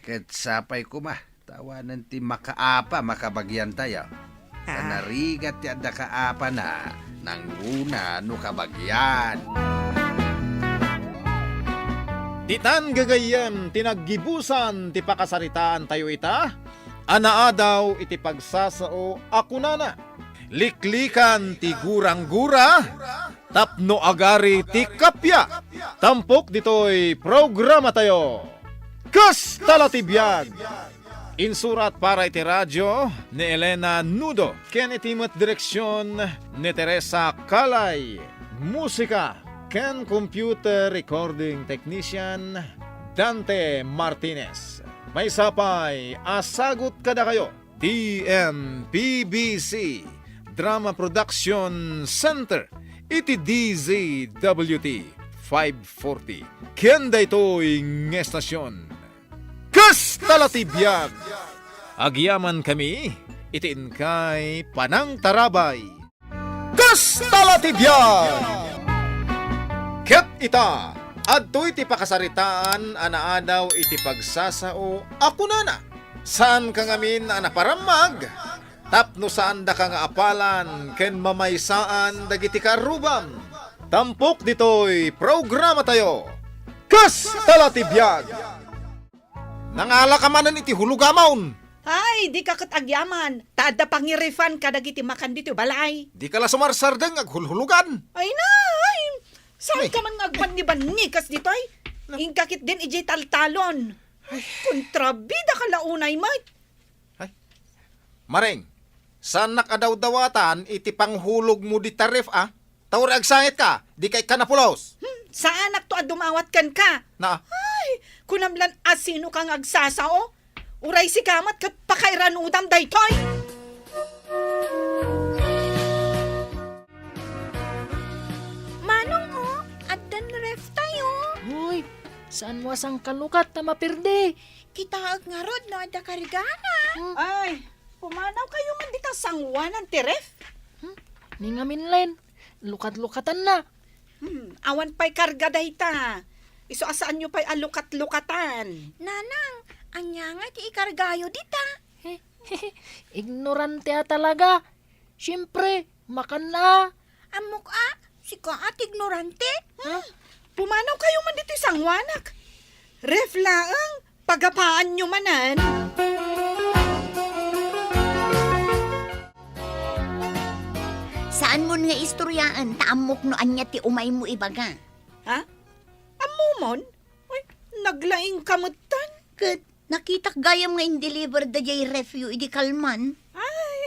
Ket sapay ko tawanan ti makaapa makabagyan tayo. Kanarigat ti adda kaapa na, nang una no kabagyan. Titan gagayan, tinaggibusan, ti pakasaritaan tayo ita. Anaadaw iti pagsasao ako nana. Liklikan ti gurang-gura, tapno agari ti kapya. Tampok dito'y programa tayo. Kastala ti biyag. Insurat para iti radyo ni Elena Nudo. Ken iti met direksyon ni Teresa Kalay. Musika, ken computer recording technician Dante Martinez. May sapay, asagot kada kayo. TNPBC Drama Production Center. Iti DZWT 540. Kenda ito'y ngestasyon. Kas talatibiyag! Agyaman kami, itin kay Panang Tarabay. Kas talatibiyag! Ket ita, adto'y ti pakasaritaan, anaadaw iti pagsasao, ako na. Saan ka ngamin anaparamag? Tapno saan da ka nga apalan, ken mamaysaan dagiti karubam. Tampok dito'y programa tayo. Kas talatibiyag! Nangala ka manan iti hulugamaon. Ay, di ka katagyaman. Taada pangirifan ka dagiti makan dito balay. Di ka la sumarsardeng aghulhulugan. Ay na, ay. Saan Ay. ka man agban-ni-banikas dito ay? Ingkakit din iji taltalon. Kontrabida ka launay, mate. Maring, saan nakadaw-dawatan iti panghulog mo di tarif Tawari agsangit ka, di kay kanapulos. Saan to dumawat kan ka? Na, Ay, kunamlan asino kang agsasao? Uray si kamat kat pakairanudam daytoy. Manong at dan ref tayo. Uy, saan mo asang kalukat na mapirde? Kita nga rod no ada karigana. Ay, pumanaw kayo man dita sangwan ng tiref. Ningamin len, lukat-lukatan na. Awan pa'y karga dayta. Iso asaan nyo pa'y alukat-lukatan. Nanang, anya nga ti ikargayo dita. Ignorante talaga. Siyempre, makan na. Amok si ka at ignorante. Pumanaw kayo man dito sangwanak. Ref laang, pagapaan nyo manan. Saan mo nga istoryaan, taamok no anya ti umay mo ibaga. Ha? Amumon? Ay, naglaing kamutan. Kat, nakitak gayam nga in-deliver da jay refuse idi kalman. Ay,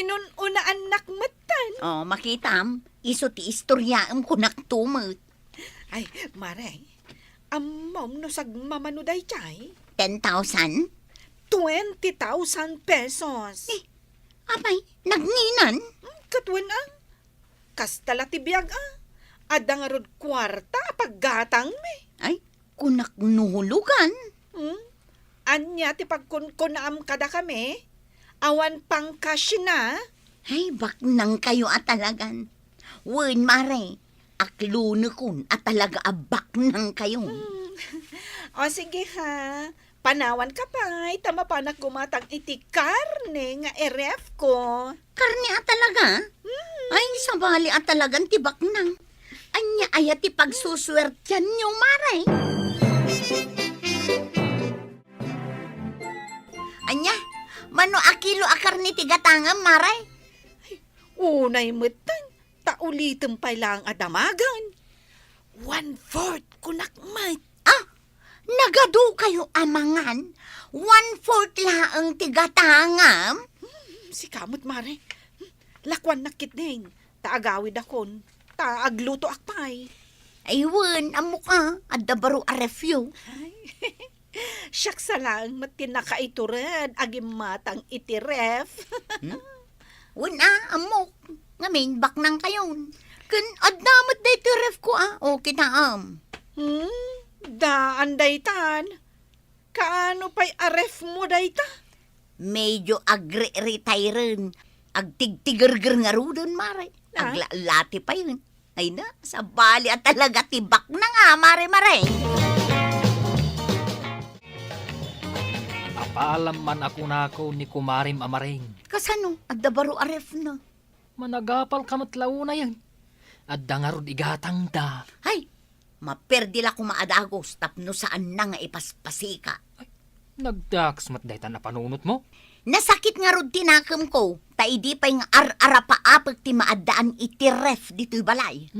inun-una anak matan. Oh, makitam, iso ti istoryaan ko naktumot. Ay, maray, amom no sagmamanuday chay. 10,000? 20,000 pesos. Abay, nagninan? Katwan kastala tibiyag Ada nga rod kwarta paggatang me. Ay, kunak nuhulugan. Anya ti pagkunkunaam kada kami. Awan pang cash na. Ay, baknang kayo at talagan. Wen, mare, akluno kun at talaga abak nang kayo. O sige ha. Panawan ka pa. Tama pa na gumatang iti karne nga eref ko. Karne at talaga? Ay, sabali at talagang tibak nang. Anya ayat ti pagsuswertyan nyo, mare. Anya, mano akilo akarni ti gatangam, mare? Unay mutan. Taulitin pa lang adamagan. 1/4 kunak mat. Nagadu kayo amangan. 1/4 laang ti gatangam. Si kamot mare. Lakwan nakit din. Taagawid akon. Taagluto akpay. Ayun, amok adda baro a refyo. Siyak sa lang matinakaituran. Agim matang itiref. Wala, amok. Ngamin, baknang kayon. Kun addamat day ti ref ko O kitaam. Daan daytan. Kaano pa'y aref mo dayta? Medyo agre-retiren. Agtig-tiger-ger nga rudon, mare. Aglalati pa yun. Ay na, sa bali at talaga tibak na nga, mare-mare. Apaalam man ako na ako ni Kumarim Amaring. Kasano, adda baro aref na. Managapal kamat launa yan. At dangarod igatang da. Hay, maperdila ko maadagos tapno saan na nga ipaspasika. Nagdaks matdaytan na panunot mo. Nasakit nga rod tinakam ko, taidi pa yung ar-ara paapag ti maadaan iti ref dito'y balay.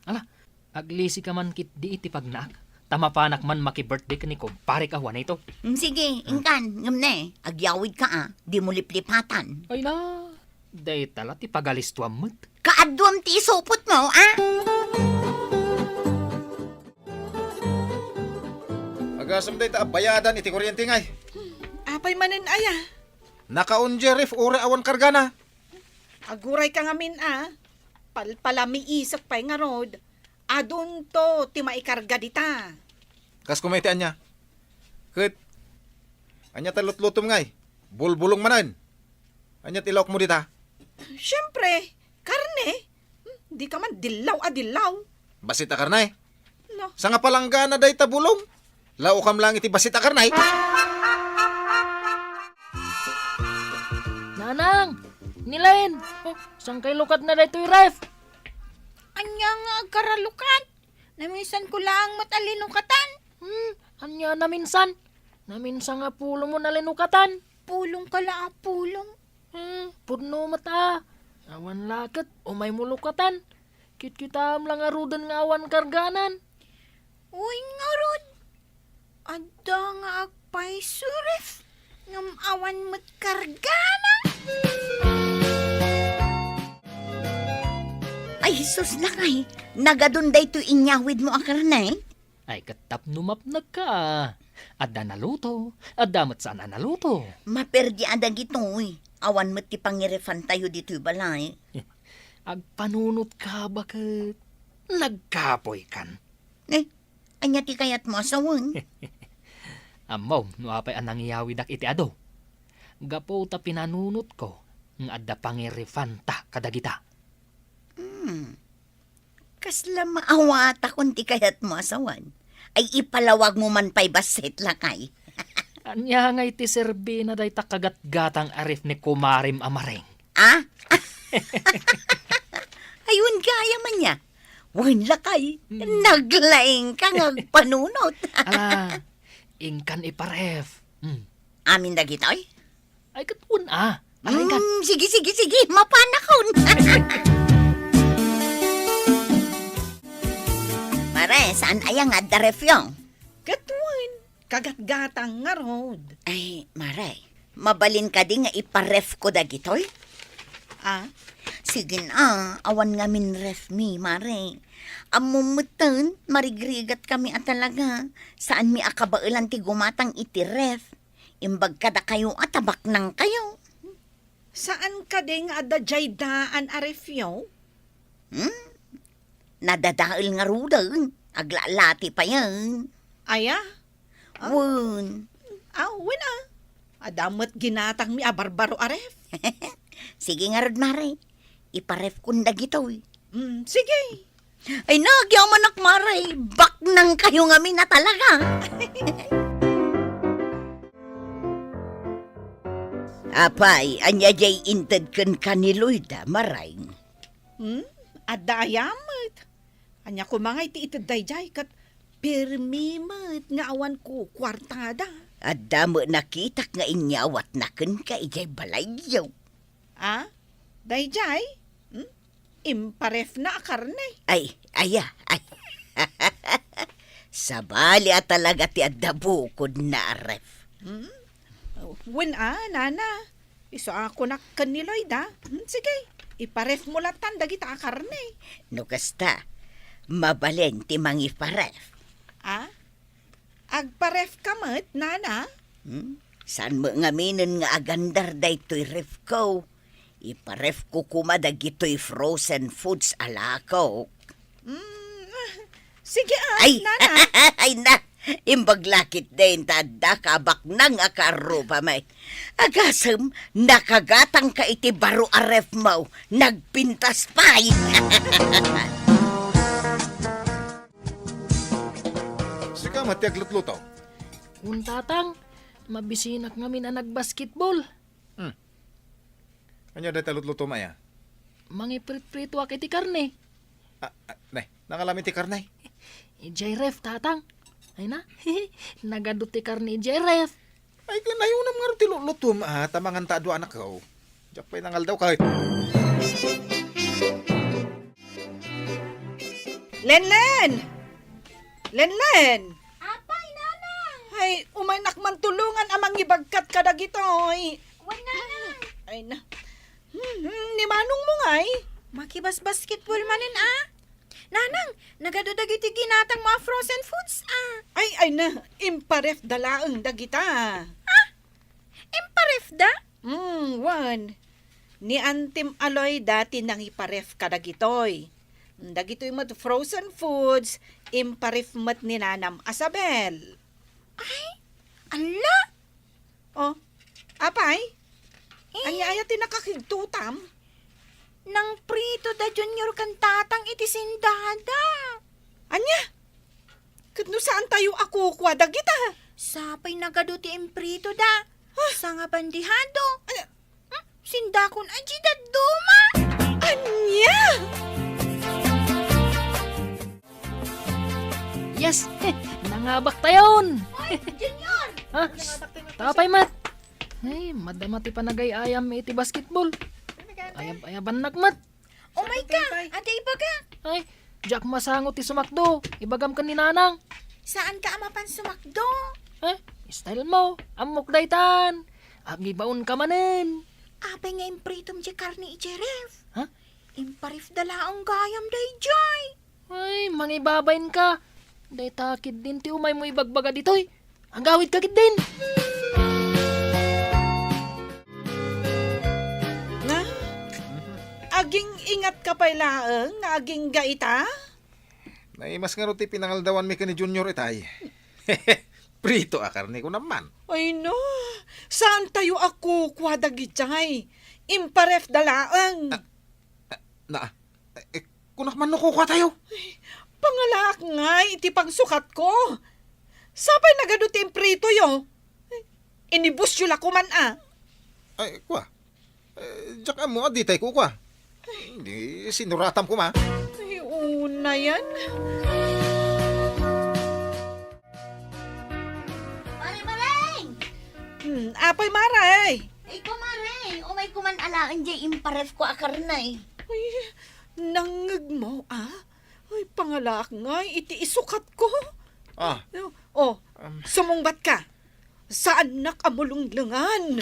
Ala, aglisi ka man kit di iti pagnak. Tamapanak man maki-birthday ka ni ko, pare ka huwan ito. Sige, ingkan, ngamne, agyawid ka di mo liplipatan. Ay na, Day tala ti pagalistuam mo't. Kaadwam ti isupot mo, ah? Agasam day ta bayadan iti kuryente ngay. Apay manen aya. Nakaunje ref ore awan kargana. Aguray ka ngamin palpalami isak pa'y nga rod. Adun to, ti maikarga dita. Kas kumitian niya. Ket anya talutlutom ngay. Bulbulong manan. Anya tilok mo dita. Siyempre, karne. Di ka man dilaw. Basit akarnay. No. Sa nga palanggana day tabulong. Lao kam lang iti basit akarnay. Nanang! Nilain! Oh, sang kay lukat na daytoy ref? Anya nga agkaralukan. Namisan ko lang matalinukatan. Anya naminsan? Naminsan nga pulo mo nalinukatan. Pulong kala pulong. Pudno mata. Awan lakat, umay mo lukatan. Kit-kitam lang arudan nga awan karganan. Uy nga rod. Ada nga agpay suref. Ngam awan mo't kargana. Ay, sus na kay. Nagadun day to inyawid mo ang karnay. Ay katap numapnag ka. Adda naluto. Adda mat sana naluto. Maperdi adag ito'y. Awan mo't ti pangirefan tayo dito'y balay. Agpanunot ka bakit? Nagkapoy kan. Anya ti kayat mo asawan. Amaw, no apay anang iyawid ak iti ado. Gapo ta pinanunot ko. Ng adda pangirefanta kadagita. Kasla maawata kung ti kayat mo asawan. Ay ipalawag mo man pa'y basit lakay. Anya nga iti serbi na day takagat-gatang arif ni Kumarim Amareng. Ah? Ayun kaya man niya. Wan lakay. Naglaing ka ngagpanunot. Ala, ingkan iparef. Amin na gitoy? Ay katun Aray ka. Sige. Mapanakon. Mare, saan ayang nga darefyong? Katuan, kagat-gatang nga rod. Ay, Mare, mabalin ka di nga iparef ko da gitoy? Sige na, awan nga min ref mi, Mare. Amumutan, marigrigat kami at talaga. Saan mi akabailan ti gumatang iti ref? Imbag kada kayo at tabak nang kayo. Saan ka din nga adajay daan arefyo? Nadadail nga rudan. Aglalati pa yan. Aya? Wun. Wala. Adamat ginatang mi abarbaro aref. Sige nga rod, Mare. Iparef kunda gitoy. Sige. Ay, nagyaw manak, Mare. Bak nang kayo nga na talaga. Apay, anya jay inted ken kaniloyda, Maring. Adayamat. Anya ko mga iti itadayjay kat permimat nga awan ko kwartada. Adamo nakitak nga inyawat na ken ka ijay balayyaw. Dayjay? Imparef na akarne. Ay. Sabali at talaga ti adabukod na ref. Nana. Iso ako na kaniloy da. Sige, iparef mo latan dagita akarne. No kasta, mabalen ti mangiparef. Agparef kamat, Nana? Saan mo nga minin nga agandar daytoy ref ko? Iparef ko kumadagito'y frozen foods alako. Sige Nana. Ay na, Imbaglakit din tada kabak nang akarupa may. Agasem, nakagatang ka iti baro aref mo, nagpintas pay. Sika matiag lutluto. Kung tatang, mabisinak ngamin ang nagbasketball. Ano dahil lutluto maya? Mangiprit-prito ak iti karne. Nay, nakalamin ti karnay. Ijay ref, tatang. Ay na, nagadot ti karne ijay ref. Ay, kanayunam nga rin ti lutluto tamangan taado anak ko. Diyak pa'y nangal daw kahit. Lenlen! Lenlen! Apay, nanang! Ay, umaynak man tulungan amang ibagkat ka dagitoy. Wan, nanang! Ay na. apay? Makibas-basketball manin Nanang, nagadudag iti ginatang mga frozen foods Ay na, imparef dalaang dagita. Imparef da? Wan. Ni Antim Aloy dati nang iparef kadagitoy. Dagitoy mat frozen foods, imparef mat ni Nanam Asabel. Ala! Oh, apay? Anya tinakakigtutam? Nang prito da junior kan tatang iti sindada. Anya? Kadno saan tayo ako kwada kita? Sapay nagaduti imprito da. Sa nga bandihado. Sindakon aji da duma. Anya? Yes! Nangabak tayon! Junior! Ha? Tapay mat! Ay, madamati pa nagay ayam iti basketball. Ayaban nagmat. Oh my ka! Ate ibaga! Ay, Jack masangot ti sumakdo. Ibagam ka ni Nanang. Saan ka amapan sumakdo? Style mo. Amok daytan. Agibaon ka manen. Apay nga impritom di karni ijeref. Ha? Imparif dala ang gayam day jay. Ay, mangibabayin ka. Daytakid din ti umay mo ibagbaga ditoy. Ang gawid kagid din. Nga? Aging ingat ka pa ilaang, nga aging gaita? Naimas nga roti pinangaldawan mi ka ni Junior itay. Prito akarni ko naman. Ay no, saan tayo ako kwadagitay? Imparef dalaang. Kunak man ko tayo. Pangalak nga, iti pagsukat ko. Sabay nagadutin prito yo. Inibus yun ako man Ay, kwa. Diyak mo, di tayo ko kwa. Hindi, sinuratam ko ma. Ay, una yan. Maring! Apay maray. Ay, kumaring. Umay kuman alaan di imparef ko akarnay. Ay, nangag mo Ay, pangalak nga, iti isukat ko. Oh, sumungbat ka. Saan nakamulunglangan?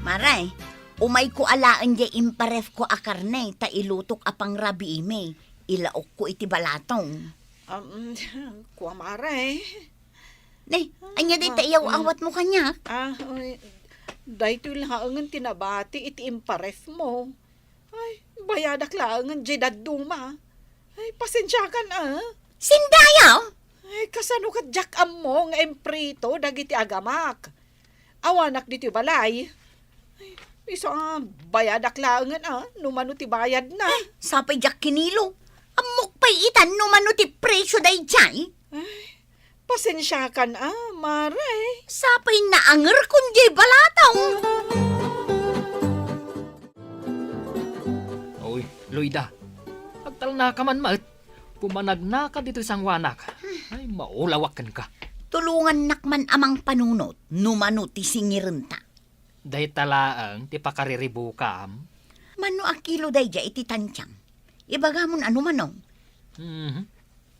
Maray, umay ko alaan di imparef ko akarnay ta ilutok apang rabi ime. Ilaok ko iti balatong. Kuwa maray. Nay, anya di tayaw awat mo kanya. Ay, dahito laangan tinabati iti imparef mo. Ay, bayadak laangan di daduma. Ay, pasensya ka na. Sindayaw? Ay, kasano ka jak mo nga emprito dagiti agamak. Awanak diti balay. Ay, isa bayadak laangan numano ti bayad na. Sapay jak kinilo. Amok pa'y itan numano ti presyo day jay. Pasensya ka na, maray. Sapay naanger kundi balatong. Oy, Loida. Agtal na ka man maet. Pumanag na ka dito isang wanak. Ay, maulawakan ka. Tulungan nakman amang panunot numano ti singirenta. Day talaang ti pakariribu ka am. Mano akilo day jay iti tantyang. Ibagamon ano manong.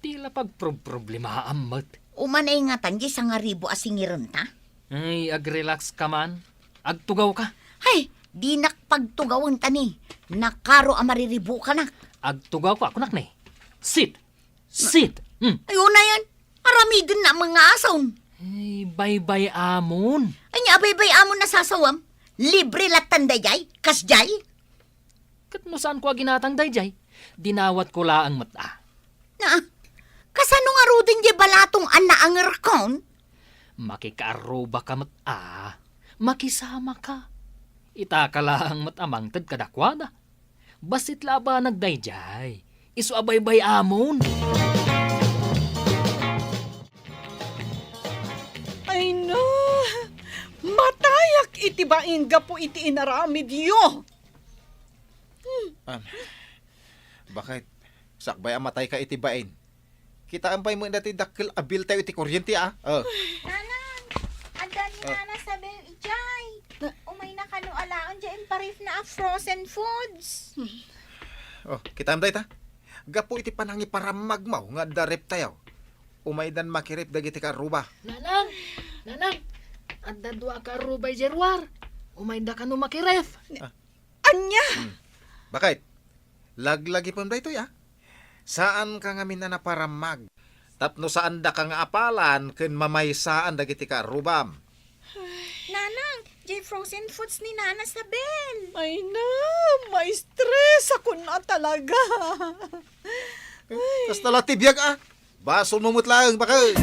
Tila pagproblema amat. Umanay nga tanji sa nga ribo asingirenta. Ay, ag-relax ka man. Agtugaw ka. Hay, di nakpagtugawan tani. Nakaro amariribo ka na. Agtugaw ko ako nakne. Sit! Sit! Ayun na yan. Aramidon na mga asaw. Ay, bye-bye amon. Ay nga abay-bay amon na sasawam. Libre latan dayay, kasjay. Kat no saan ko ginatang dayjay? Dinawat ko laang mata. Na, kasano nga rudin di balatong anaanger kon? Makikaroba ka mata. Makisama ka. Itaka laang matamang tad kadakwada. Basit laba nagdayjay. Isu abay-bay amon. Ay no, matayak iti baingga po iti inaramid yo. Bakit? Sakbay amatay ka itibain. Kita ampay mo dati dakil abil tayo iti kuryente Nanang, andan ni Nana sabi ijay. Umay na kanu alaan di imparif na frozen foods. Kita amday ta. Gapo iti panangi para magmaw nga darep tayo. Umaydan makirip dagiti karuba. Nanang! Nanang! Anda dua ka rubay jerwar. umayda ka no makiref. Anya! Bakit? Laglagi pa ito ya? Saan ka nga na naparamag? Tapno saan da ka nga apalan ken mamaysaan dagiti ka rubam? Nanang, jay frozen foods ni Nana Sabel. Ay na, may stress ako na talaga. Tas talatibiyag Baso numot lang bakit?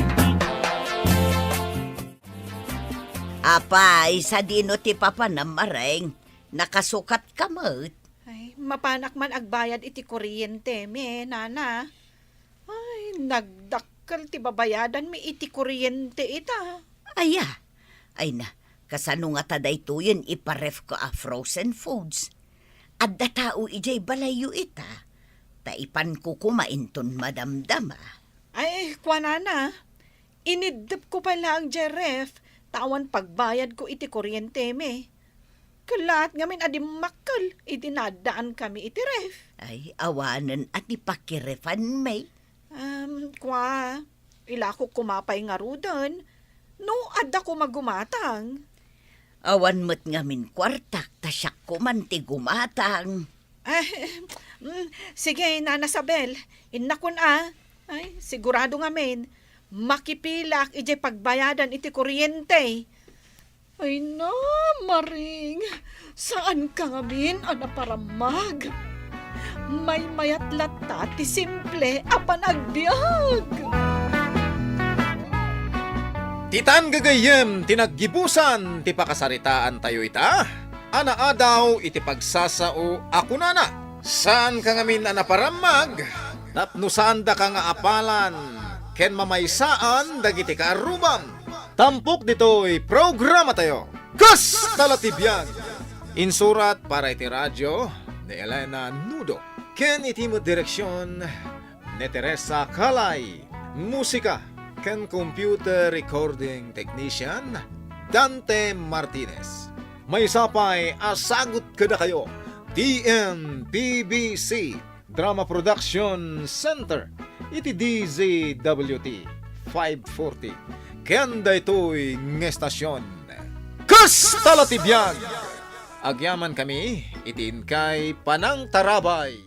Apay, sa dino ti papa na mareng, nakasukat ka mo't. Ay, mapanak man agbayad iti kuryente, me, Nana. Ay, nagdakkel ti babayadan mi iti kuryente ita. Aya, ay na, kasano nga taday tuyen iparef ko frozen foods. At da tao ijay balayo ita, taipan ko kumainton madamdama. Ay, kwa Nana, inidip ko pala ang jeref, tawan pagbayad ko iti kuryente, me. Kalat ngamin adim makkel, itinadaan kami iti ref. Ay, awanan at ipakirefan may. Kwa, ila ko kumapay nga rudan, no adda ko magumatang. Awan mo't ngamin kwartak, tasyak ko man ti gumatang. Sige, Nana Sabel, inakon Ay, sigurado ngamin, makipilak ije pagbayadan iti kuryente. Ay na, Maring, saan ka ngamin, paramag? May mayat lata ti simple, agbiag. Titan gagayem, tinaggibusan, ti pakasaritaan tayo ita. Ana daw iti pagsasao ako nana. Saan ka ngamin naparamag? Tapno saan da ka nga apalan? Ken mamaysaan dagiti kaarubam. Tampok dito'y programa tayo. Kas talatibyan! Insurat para iti radyo ni Elena Nudo. Ken iti mo direksyon ni Teresa Kalay. Musika ken computer recording technician Dante Martinez. May sapay asagot kada kayo. TMPBC Drama Production Center. Iti DZWT 540. Kenda ito'y ngestasyon. Kas talatibyan! Agyaman kami, itin kay Panang Tarabay.